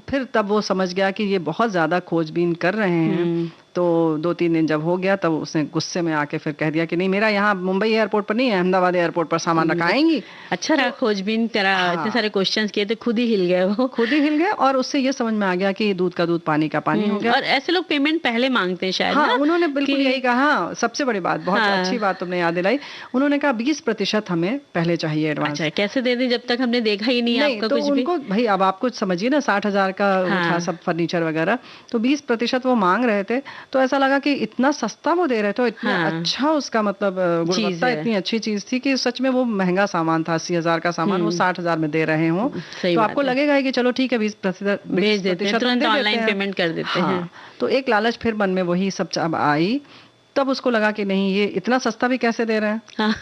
फिर तब वो समझ गया कि ये बहुत ज़्यादा खोजबीन कर रहे हैं, तो 2-3 दिन जब हो गया तब उसने गुस्से में आके फिर कह दिया कि नहीं, मेरा यहाँ मुंबई एयरपोर्ट पर नहीं है, अहमदाबाद एयरपोर्ट पर सामान रखाएंगी। अच्छा रहा, खोजबीन करा, इतने सारे क्वेश्चंस किए तो खुद ही हिल गए वो। खुद ही हिल गए और उससे ये समझ में आ गया कि दूध का दूध पानी का पानी हो गया। और ऐसे लोग पेमेंट पहले मांगते हैं शायद हाँ, ना? उन्होंने बिल्कुल कि- यही कहा। सबसे बड़ी बात, बहुत हाँ। अच्छी बात तुमने याद दिलाई। उन्होंने कहा 20% हमें पहले चाहिए एडवांस। अच्छा, कैसे दे दें जब तक हमने देखा ही नहीं नहीं आपका तो कुछ भी। उनको भाई, अब आप कुछ समझिए ना, 60,000 का हाँ। था सब फर्नीचर वगैरह, तो 20% वो मांग रहे थे। तो ऐसा लगा कि इतना सस्ता वो दे रहे थे, इतना हाँ। अच्छा उसका मतलब चीज़ गुणवत्ता है। इतनी अच्छी चीज थी कि सच में वो महंगा सामान था। 80,000 का सामान वो 60,000 में दे रहे हो, सही तो बात आपको है। लगेगा ही कि चलो ठीक है, 20% भेज देते हैं, 20% तुरंत दे देते ऑनलाइन हैं। पेमेंट कर देते हाँ, हैं। तो एक लालच फिर मन में वही सब अब आई। तब उसको लगा कि नहीं, ये इतना सस्ता भी कैसे दे रहे हैं। हाँ।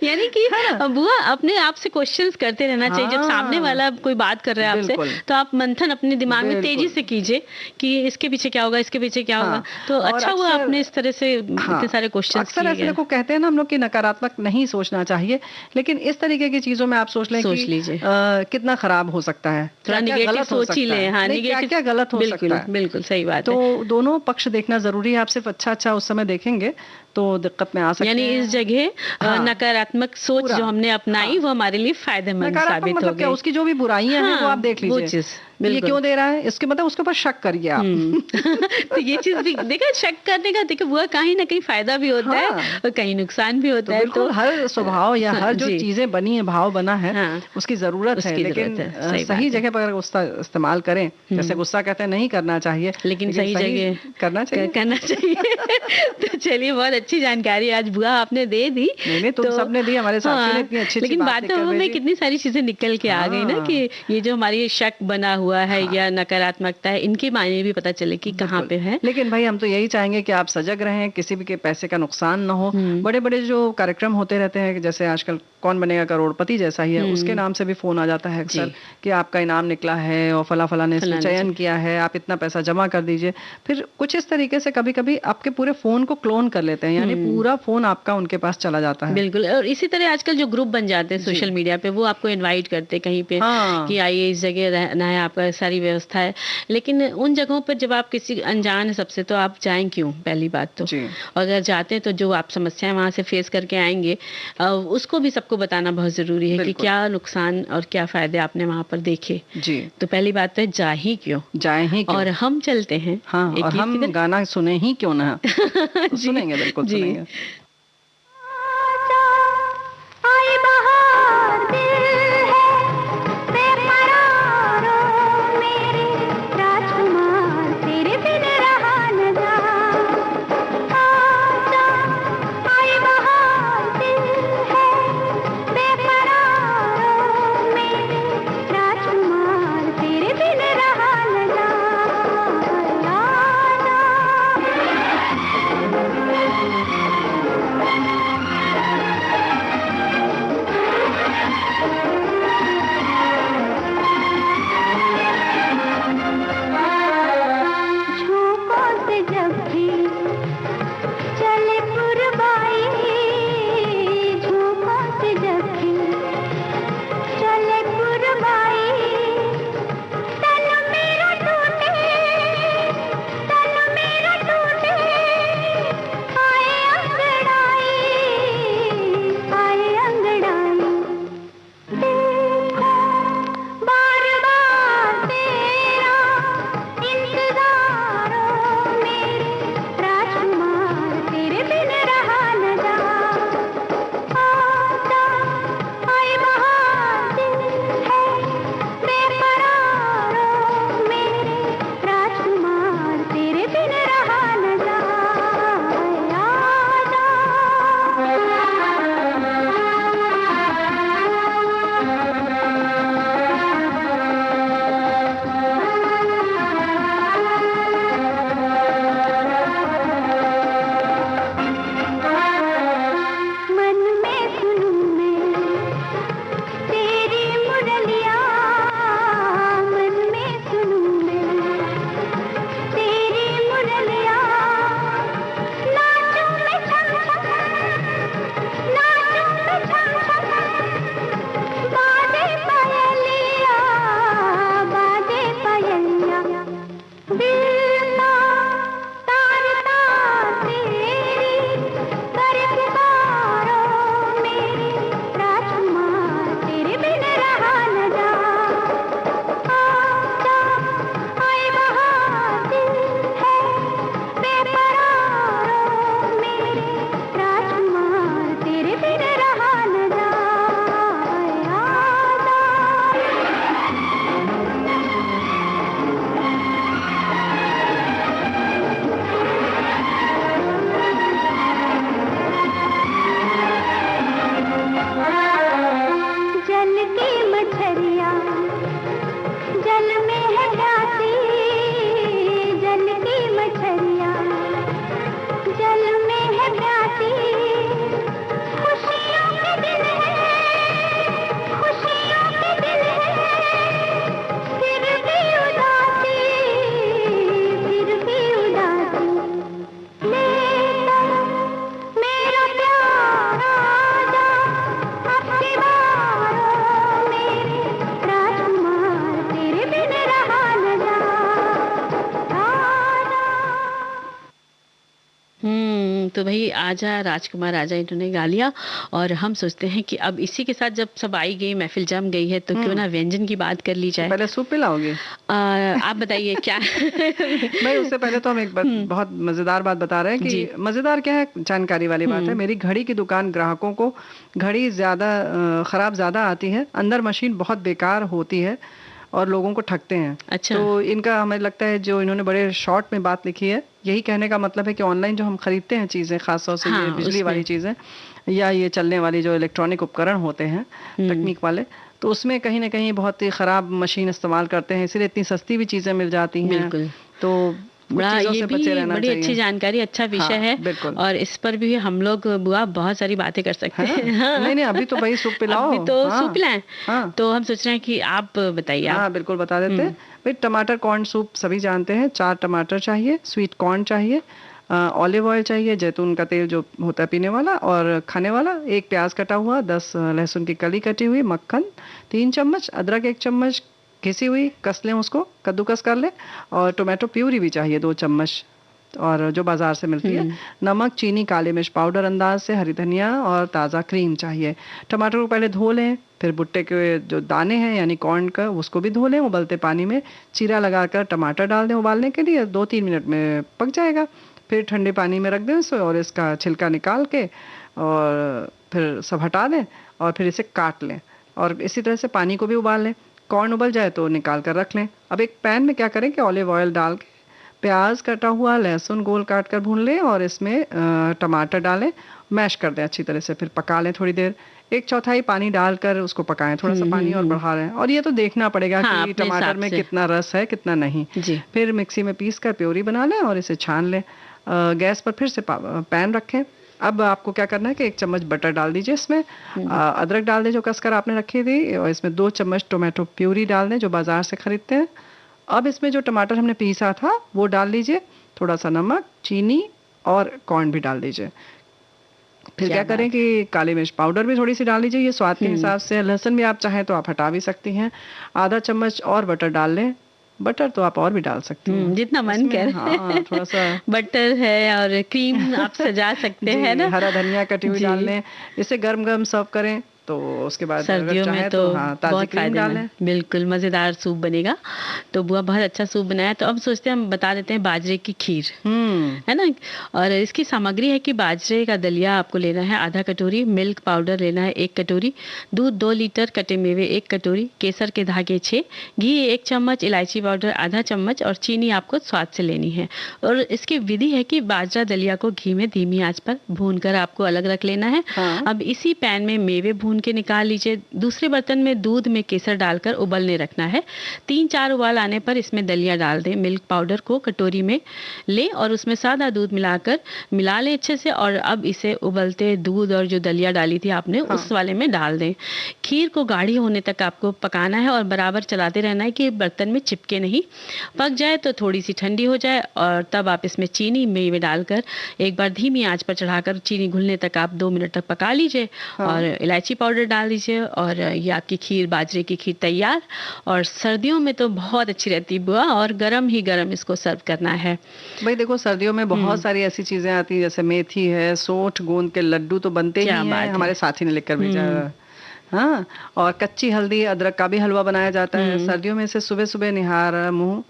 यानी कि बुआ अपने आप से क्वेश्चंस करते रहना चाहिए। जब हाँ। सामने वाला कोई बात कर रहा है आपसे, बिल्कुल। तो आप मंथन अपने दिमाग में तेजी बिल्कुल। से कीजिए कि इसके पीछे क्या होगा, इसके पीछे क्या हाँ। होगा। तो और अच्छा हुआ अक्सर- आपने इस तरह से हाँ, इतने सारे क्वेश्चंस अक्सर किए ऐसे गए। लोग को कहते हैं ना हम लोग कि नकारात्मक नहीं सोचना चाहिए, लेकिन इस तरीके की चीजों में आप सोच लें सोच कि लीजिए। कितना खराब हो सकता है, थोड़ा क्या-क्या निगेटिव गलत हो सोच ही सकता ले। है, हाँ, नहीं, निगेटिव क्या-क्या गलत हो बिल्कुल सकता है। बिल्कुल सही बात है। तो दोनों पक्ष देखना जरूरी है। आप सिर्फ अच्छा उस समय देखेंगे तो दिक्कत में आ सकते यानी हैं। इस जगह हाँ। नकारात्मक सोच पूरा। जो हमने अपनाई हाँ। वो हमारे लिए फायदेमंद नकारात्मक साबित हो मतलब क्या, गई। उसकी जो भी बुराइयां हैं वो हाँ, आप देख वो लीजिए चीज़, कि ये बिल्कुल। क्यों दे रहा है, इसके मतलब उसके ऊपर शक करिए आप। तो ये चीज भी देखा, शक करने का देखो वो कहीं ना कहीं फायदा भी होता है हाँ। और कहीं नुकसान भी तो होता है। बिल्कुल हर स्वभाव या हर जो जी। चीजें बनी है, भाव बना है, हाँ। उसकी जरूरत है। उसकी लेकिन जरूरत है, सही सही बात है। जगह पर अगर गुस्सा इस्तेमाल करें, जैसे गुस्सा कहते हैं नहीं करना चाहिए, लेकिन सही जगह करना चाहिए। करना चाहिए। तो चलिए, बहुत अच्छी जानकारी आज बुआ आपने दे दी। नहीं, तुम सबने दी, हमारे साथी ने इतनी अच्छी लेकिन बात लिख कर बातों में भेजी। कितनी सारी चीजें निकल के आ गई ना, हाँ। कि ये जो हमारी शक बना हुआ है या नकारात्मकता है, इनके मायने भी पता चले कि कहाँ पे है। लेकिन भाई हम तो यही चाहेंगे कि आप सजग रहें, किसी भी के पैसे का नुकसान ना हो। बड़े बड़े जो कार्यक्रम होते रहते हैं, जैसे आजकल कौन बनेगा करोड़पति जैसा ही है, उसके नाम से भी फोन आ जाता है अक्सर कि आपका इनाम निकला है और फला ने इसमें चयन किया है, आप इतना पैसा जमा कर दीजिए। फिर कुछ इस तरीके से कभी कभी आपके पूरे फोन को क्लोन कर लेते हैं, यानी पूरा फोन आपका उनके पास चला जाता है। बिल्कुल। और इसी तरह आजकल जो ग्रुप बन जाते हैं सोशल मीडिया पे, वो आपको इनवाइट करते हैं कहीं पे हाँ। कि आइए इस जगह रहना है, आपका सारी व्यवस्था है। लेकिन उन जगहों पर जब आप किसी अनजान है सबसे, तो आप जाएं क्यों, पहली बात तो। जी। और अगर जाते हैं तो जो आप समस्याएं वहां से फेस करके आएंगे, उसको भी सबको बताना बहुत जरूरी है कि बिल्कुल। क्या नुकसान और क्या फायदे आपने वहां पर देखे। जी। तो पहली बात तो है, जा ही क्यों। जाए ही क्यों। और हम चलते हैं हाँ, एक और गीत की हम गाना सुने ही क्यों ना। तो जी, सुनेंगे, बिल्कुल जी। सुनेंगे। आई बहार दिल है बेकरारो मेरे राजकुमार, तेरे बिन रहा न जा। आजा, आई बहार दिल है बेकरारो मेरे राजकुमार, तेरे बिन रहा न जा। आजा। की मछलियाँ जल में है प्यासी, जल की मछलियाँ जल में है प्यासी। खुशियों के दिन है, खुशियों के दिन है, फिर भी उदासी, फिर भी उदासी। लेकर मेरा प्यार आजा अपनी बाहों में, राजकुमार तेरे बिन रहा न जाता। तो भाई आजा राजकुमार आजा इन्होंने गा लिया। और हम सोचते हैं कि अब इसी के साथ जब सब आई गई, महफिल जम गई है, तो क्यों ना व्यंजन की बात कर ली जाए। पहले सूप पिलाओगे? आप बताइए क्या। नहीं, उससे पहले तो हम एक बहुत मजेदार बात बता रहे हैं जी। कि मजेदार क्या है, जानकारी वाली बात है। मेरी घड़ी की दुकान ग्राहकों को घड़ी ज्यादा खराब ज्यादा आती है, अंदर मशीन बहुत बेकार होती है और लोगों को ठगते हैं। अच्छा। तो इनका हमें लगता है जो इन्होंने बड़े शॉर्ट में बात लिखी है, यही कहने का मतलब है कि ऑनलाइन जो हम खरीदते हैं चीजें, खासतौर से ये हाँ, बिजली उसमें। वाली चीजें या ये चलने वाली जो इलेक्ट्रॉनिक उपकरण होते हैं तकनीक वाले, तो उसमें कहीं ना कहीं बहुत ही खराब मशीन इस्तेमाल करते हैं, इसीलिए इतनी सस्ती भी चीजें मिल जाती हैं। बिल्कुल। तो कुछ बड़ा चीजों ये से भी बचे रहना बड़ी अच्छी चाहिए। जानकारी, अच्छा विषय हाँ, है। बिल्कुल। और इस पर भी हम लोग बुआ बहुत सारी बातें कर सकते हाँ, हैं। हाँ। नहीं नहीं, अभी तो भाई सूप पिलाओ। अभी तो हाँ, सूप पिलाएं। हाँ, तो हम सोच रहे हैं कि आप बताइए। हाँ आप बिल्कुल बता देते हैं। भाई टमाटर कॉर्न सूप सभी जानते हैं। 4 टमाटर चाहिए, स्वीट कॉर्न चाहिए, ऑलिव ऑयल चाहिए, जैतून का तेल जो होता है पीने वाला और खाने वाला, 1 प्याज कटा हुआ, 10 लहसुन की कली कटी हुई, मक्खन 3 चम्मच, अदरक 1 चम्मच घिसी हुई, कस लें उसको, कद्दूकस कर लें। और टोमेटो प्यूरी भी चाहिए 2 चम्मच, और जो बाजार से मिलती है। नमक, चीनी, काली मिर्च पाउडर अंदाज से, हरी धनिया और ताज़ा क्रीम चाहिए। टमाटर को पहले धो लें, फिर भुट्टे के जो दाने हैं यानी कॉर्न का, उसको भी धो लें। उबलते पानी में चीरा लगाकर टमाटर डाल दें उबालने के लिए, 2-3 मिनट में पक जाएगा। फिर ठंडे पानी में रख दें इसे और इसका छिलका निकाल के और फिर सब हटा दें और फिर इसे काट लें और इसी तरह से पानी को भी उबाल लें। कॉर्न उबल जाए तो निकाल कर रख लें। अब एक पैन में क्या करें कि ऑलिव ऑयल डाल के प्याज कटा हुआ, लहसुन गोल काट कर भून लें और इसमें टमाटर डालें, मैश कर दें अच्छी तरह से, फिर पका लें थोड़ी देर। 1/4 पानी डालकर उसको पकाएं, थोड़ा सा पानी और बढ़ा लें। और ये तो देखना पड़ेगा हाँ, कि अपने टमाटर हिसाब में से। कितना रस है कितना नहीं। जी। फिर मिक्सी में पीस कर प्योरी बना लें और इसे छान लें। गैस पर फिर से पैन रखें। अब आपको क्या करना है कि 1 चम्मच बटर डाल दीजिए इसमें, अदरक डाल दें जो कसकर आपने रखी थी, और इसमें 2 चम्मच टोमेटो प्यूरी डाल दें जो बाजार से खरीदते हैं। अब इसमें जो टमाटर हमने पीसा था वो डाल लीजिए, थोड़ा सा नमक, चीनी और कॉर्न भी डाल दीजिए। फिर क्या करें कि काली मिर्च पाउडर भी थोड़ी सी डाल लीजिए, ये स्वाद के हिसाब से। लहसुन भी आप चाहें तो आप हटा भी सकती हैं। आधा चम्मच और बटर डाल लें। बटर तो आप और भी डाल सकती हैं जितना मन इसमें। करे। हाँ, थोड़ा सा बटर है और क्रीम आप सजा सकते जी, हैं ना। हरा धनिया कटी हुई जी। डाल लें। इसे गर्म गर्म सर्व करें तो उसके बाद अगर सर्दियों में चाहें तो हाँ ताज़ी बहुत क्रीम डाल लें। फायदेमंद, बिल्कुल मजेदार सूप बनेगा। तो बुआ बहुत अच्छा सूप बनाया। तो अब सोचते हैं हम बता देते हैं बाजरे की खीर, है ना। और इसकी सामग्री है कि बाजरे का दलिया आपको लेना है आधा कटोरी, मिल्क पाउडर लेना है 1 कटोरी, दूध 2 लीटर, कटे मेवे 1 कटोरी, केसर के धागे 6, घी 1 चम्मच, इलायची पाउडर आधा चम्मच और चीनी आपको स्वाद से लेनी है। और इसकी विधि है कि बाजरा दलिया को घी में धीमी आंच पर भूनकर आपको अलग रख लेना है। हाँ। अब इसी पैन में मेवे भून के निकाल लीजिए। दूसरे बर्तन में दूध में केसर डालकर उबलने रखना है। 3-4 उबाल आने पर इसमें दलिया डाल दें। मिल्क पाउडर को कटोरी में लें और उसमें सादा दूध मिलाकर मिला लें अच्छे से। और अब इसे उबलते दूध और जो दलिया डाली थी आपने उस वाले में डाल दें। खीर को गाढ़ी होने तक आपको पकाना है और बराबर चलाते रहना है कि बर्तन में चिपके नहीं। पक जाए तो थोड़ी सी ठंडी हो जाए और तब आप इसमें चीनी मेवे डालकर एक बार धीमी आंच पर चढ़ाकर चीनी घुलने तक आप 2 मिनट तक पका लीजिए। और इलायची पाउडर डाल दीजिए और ये आपकी खीर, बाजरे की खीर तैयार। और सर्दियों में तो बहुत अच्छी रहती बुआ, और गरम ही गरम इसको सर्व करना है। भाई देखो, सर्दियों में बहुत सारी ऐसी चीजें आती हैं, जैसे मेथी है, सोंठ गोंद के लड्डू तो बनते ही क्या बात हैं, है। हमारे साथी ने लिखकर भेजा है। हाँ, और कच्ची हल्दी अदरक का भी हलवा बनाया जाता है। सर्दियों में इसे सुबह सुबह निहार मुंह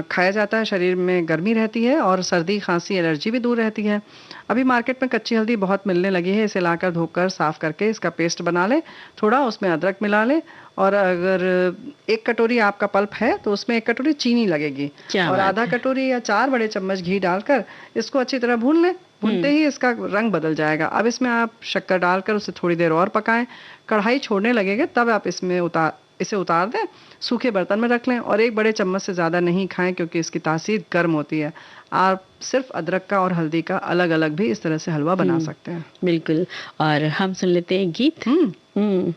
खाया जाता है। शरीर में गर्मी रहती है और सर्दी खांसी एलर्जी भी दूर रहती है। अभी मार्केट में कच्ची हल्दी बहुत मिलने लगी है। इसे लाकर धोकर साफ करके इसका पेस्ट बना लें, थोड़ा उसमें अदरक मिला लें। और अगर 1 कटोरी आपका पल्प है तो उसमें 1 कटोरी चीनी लगेगी। क्या और बात आधा है। कटोरी या 4 बड़े चम्मच घी डालकर इसको अच्छी तरह भून लें। भूनते ही इसका रंग बदल जाएगा। अब इसमें आप शक्कर डालकर उसे थोड़ी देर और पकाएं। कढ़ाई छोड़ने लगेगा तब आप इसे उतार दें, सूखे बर्तन में रख लें और एक बड़े चम्मच से ज़्यादा नहीं खाएं क्योंकि इसकी तासीर गर्म होती है। आप सिर्फ अदरक का और हल्दी का अलग अलग भी इस तरह से हलवा बना सकते हैं। बिल्कुल। और हम सुन लेते हैं गीत। हम्म।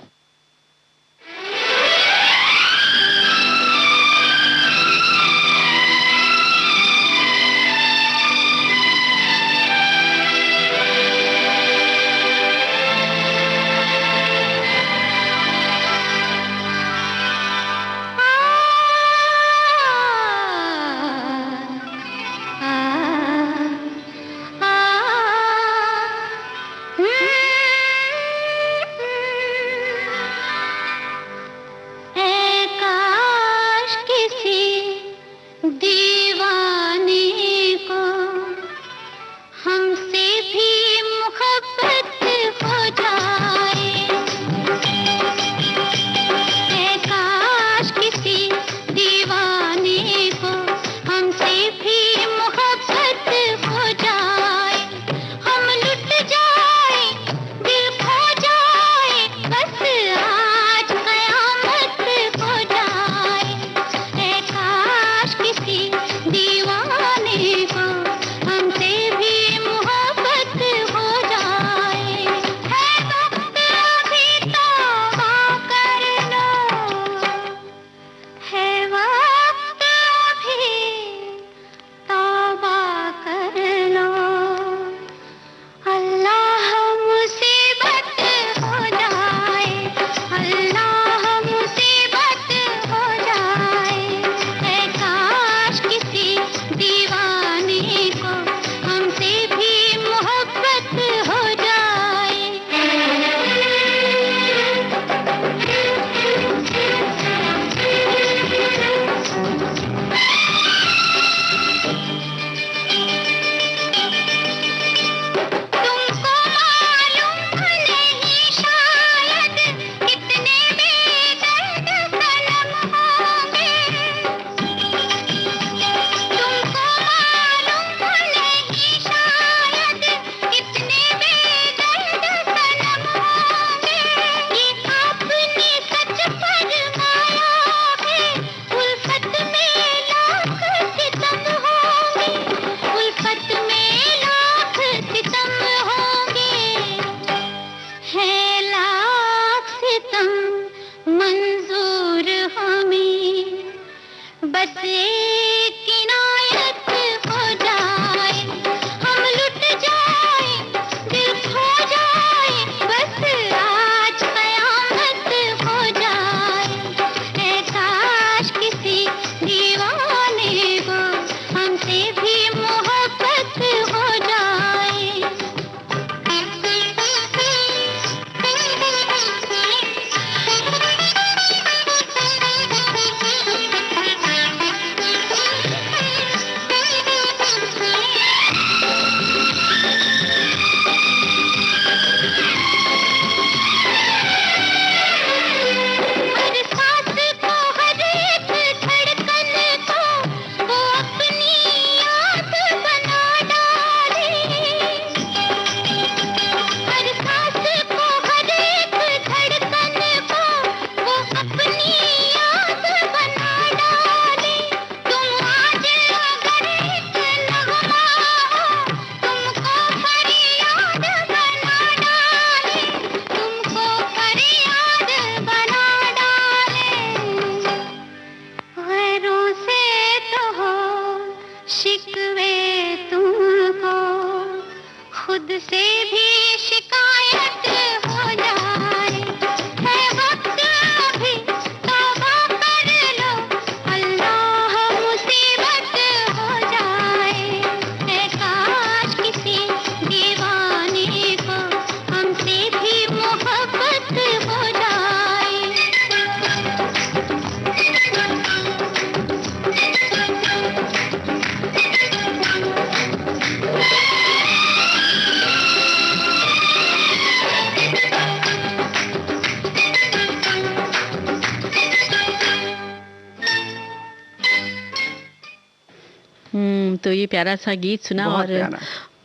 तो ये प्यारा सा गीत सुना बहुत और प्यारा।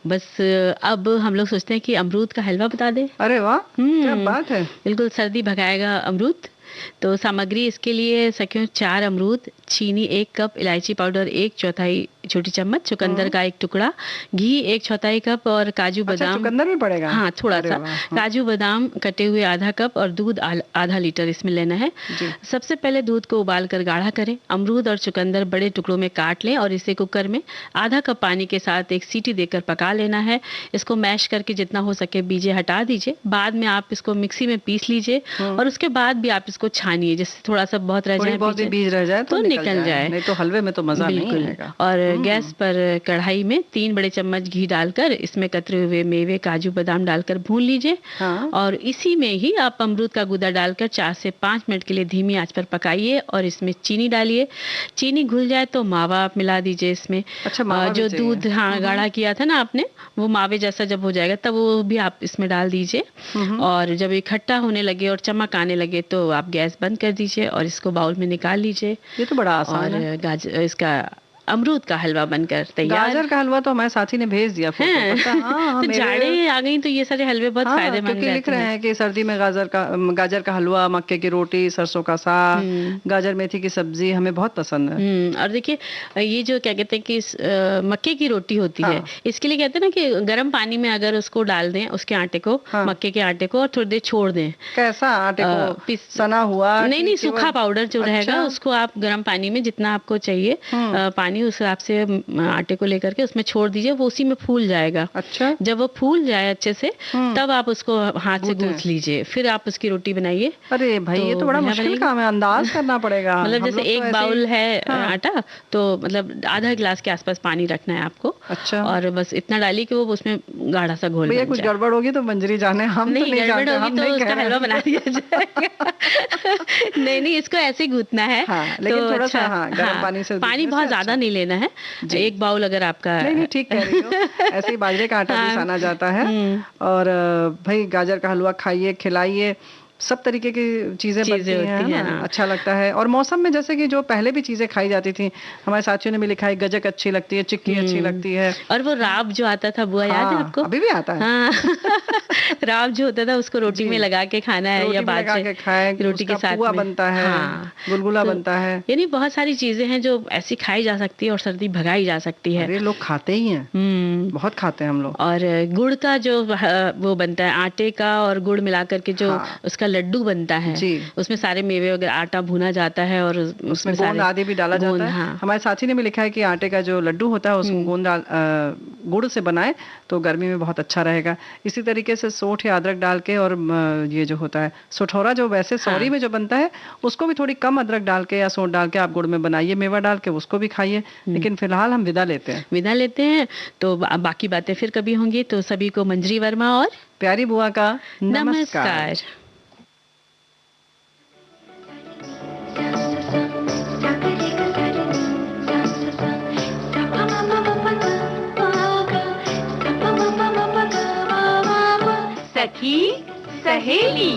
बस अब हम लोग सोचते हैं कि अमरूद का हलवा बता दें। अरे वाह, क्या हम्म, बात है। बिल्कुल सर्दी भगाएगा अमरूद। तो सामग्री इसके लिए सखियों 4 अमरूद, चीनी 1 कप, इलायची पाउडर 1/4 छोटी चम्मच, चुकंदर का 1 टुकड़ा, घी 1/4 कप और काजू अच्छा, बादाम। चुकंदर भी पड़ेगा? हाँ, थोड़ा अरे सा वाह, हाँ। काजू बादाम कटे हुए आधा कप और दूध आधा लीटर इसमें लेना है। जी। सबसे पहले दूध को उबाल कर गाढ़ा करें। अमरूद और चुकंदर बड़े टुकड़ों में काट लें और इसे कुकर में आधा कप पानी के साथ एक सीटी देकर पका लेना है। इसको मैश करके जितना हो सके बीजे हटा दीजिए। बाद में आप इसको मिक्सी में पीस लीजिए और उसके बाद भी आप इसको छानिए, जिससे थोड़ा सा बहुत रह थोड़ी जाए बहुत भी बीजे, बीज रह जाए तो निकल जाए। नहीं तो हलवे में तो मजा नहीं बिल्कुल। आएगा। और गैस पर कढ़ाई में 3 बड़े चम्मच घी डालकर इसमें कतरे हुए मेवे काजू बादाम डालकर भून लीजिए। हाँ। और इसी में ही आप अमरूद का गूदा डालकर 4 से 5 मिनट के लिए धीमी आंच पर पकाइए और इसमें चीनी डालिए। चीनी घुल जाए तो मावा आप मिला दीजिए इसमें। अच्छा, मावा भी जो चाहिए। दूध हाँ गाढ़ा किया था ना आपने, वो मावे जैसा जब हो जाएगा तब वो भी आप इसमें डाल दीजिए। और जब इकट्ठा होने लगे और चमक आने लगे तो आप गैस बंद कर दीजिए और इसको बाउल में निकाल लीजिए। ये तो बड़ा आसान और है। गाजर इसका अमरूद का हलवा बनकर तैयार। गाजर का हलवा तो हमारे साथी ने भेज दिया फोटो, हैं? पता है? हाँ, तो मेरे जाड़े आ गई तो ये सारे हलवे बहुत हाँ, फायदेमंद क्योंकि लिख रहते रहे हैं। हैं कि सर्दी में गाजर का हलवा, मक्के की रोटी, सरसों का साग, गाजर मेथी की सब्जी हमें बहुत पसंद है। और देखिए ये जो क्या कहते हैं कि मक्के की रोटी होती है, हाँ। इसके लिए कहते हैं ना कि गर्म पानी में अगर उसको डाल दें, उसके आटे को, हाँ। मक्के के आटे को, और थोड़ी देर छोड़ दें। कैसा आटे को? सना हुआ नहीं कि नहीं, केवल- सूखा पाउडर जो रहेगा अच्छा। उसको आप गर्म पानी में जितना आपको चाहिए पानी उस हिसाब से आटे को लेकर के उसमें छोड़ दीजिए, वो उसी में फूल जाएगा। अच्छा। जब वो फूल जाए अच्छे से तब आप उसको हाथ से गूंथें। गूंथ लीजिए, फिर आप उसकी रोटी बनाइए। अरे भाई, ये तो बड़ा बढ़िया मुश्किल बनेगी। काम है, अंदाज करना पड़ेगा। मतलब हम जैसे लोग तो एक ऐसे ही- बाउल है हाँ। आटा, तो मतलब आधा गिलास के आसपास पानी रखना है आपको। अच्छा। और बस इतना डालिए कि वो उसमें गाढ़ा सा घोल भैया बन कुछ जाए। गड़बड़ होगी तो मंजरी जाने, हम तो नहीं नहीं गड़बड़ जानते, होगी हम तो नहीं कह उसका रहे हलवा हैं। बना दिया जाएगा। नहीं नहीं, इसको ऐसे ही गूंथना है। हाँ, लेकिन तो थोड़ा सा हाँ, गर्म पानी से पानी गूंथने बहुत से ज्यादा अच्छा। नहीं लेना है। एक बाउल अगर आपका नहीं नहीं, ठीक कह रही हो। ऐसे ही बाजरे का आटा भी हाँ। साना जाता है। और भाई गाजर का हलवा खाइए, खिलाइए, सब तरीके की चीजें बनती चीज़ें हैं, होती है हैं, ना? हाँ। अच्छा लगता है। और मौसम में जैसे कि जो पहले भी चीजें खाई जाती थी, हमारे साथियों ने भी लिखा है गजक अच्छी लगती है, चिक्की अच्छी लगती है। और वो राब जो आता था बुआ, याद है हाँ, आपको? अभी भी आता है। हाँ। राब जो होता था उसको रोटी जी। में लगा के खाना है, रोटी या में लगा बाजरे के खाएं, रोटी के उसका साथ पुआ में बनता है, हाँ, गुलगुला तो बनता है। यानी बहुत सारी चीजें हैं जो ऐसी खाई जा सकती है और सर्दी भगाई जा सकती है। अरे लोग खाते ही हैं, बहुत खाते हैं हम लोग। और गुड़ का जो वो बनता है, आटे का और गुड़ मिलाकर के जो हाँ। उसका लड्डू बनता है, जी। उसमें सारे मेवे वगैरह, आटा भुना जाता है और उसमें उसमें गोंद सारे आदि भी डाला गोंद, जाता है। हाँ। हमारे साथी ने भी लिखा है कि आटे का जो लड्डू होता है उसको गुड़ से बनाए तो गर्मी में बहुत अच्छा रहेगा। इसी तरीके से सोंठ या अदरक डाल के, और ये जो होता है सोठौरा, जो वैसे सौरी में जो बनता है, उसको भी थोड़ी कम अदरक डाल के या सोंठ डाल के आप गुड़ में बनाइए, मेवा डाल के उसको भी खाइए। लेकिन फिलहाल हम विदा लेते हैं। तो बाकी बातें फिर कभी होंगी। तो सभी को मंजरी वर्मा और प्यारी बुआ का नमस्कार। सखी सहेली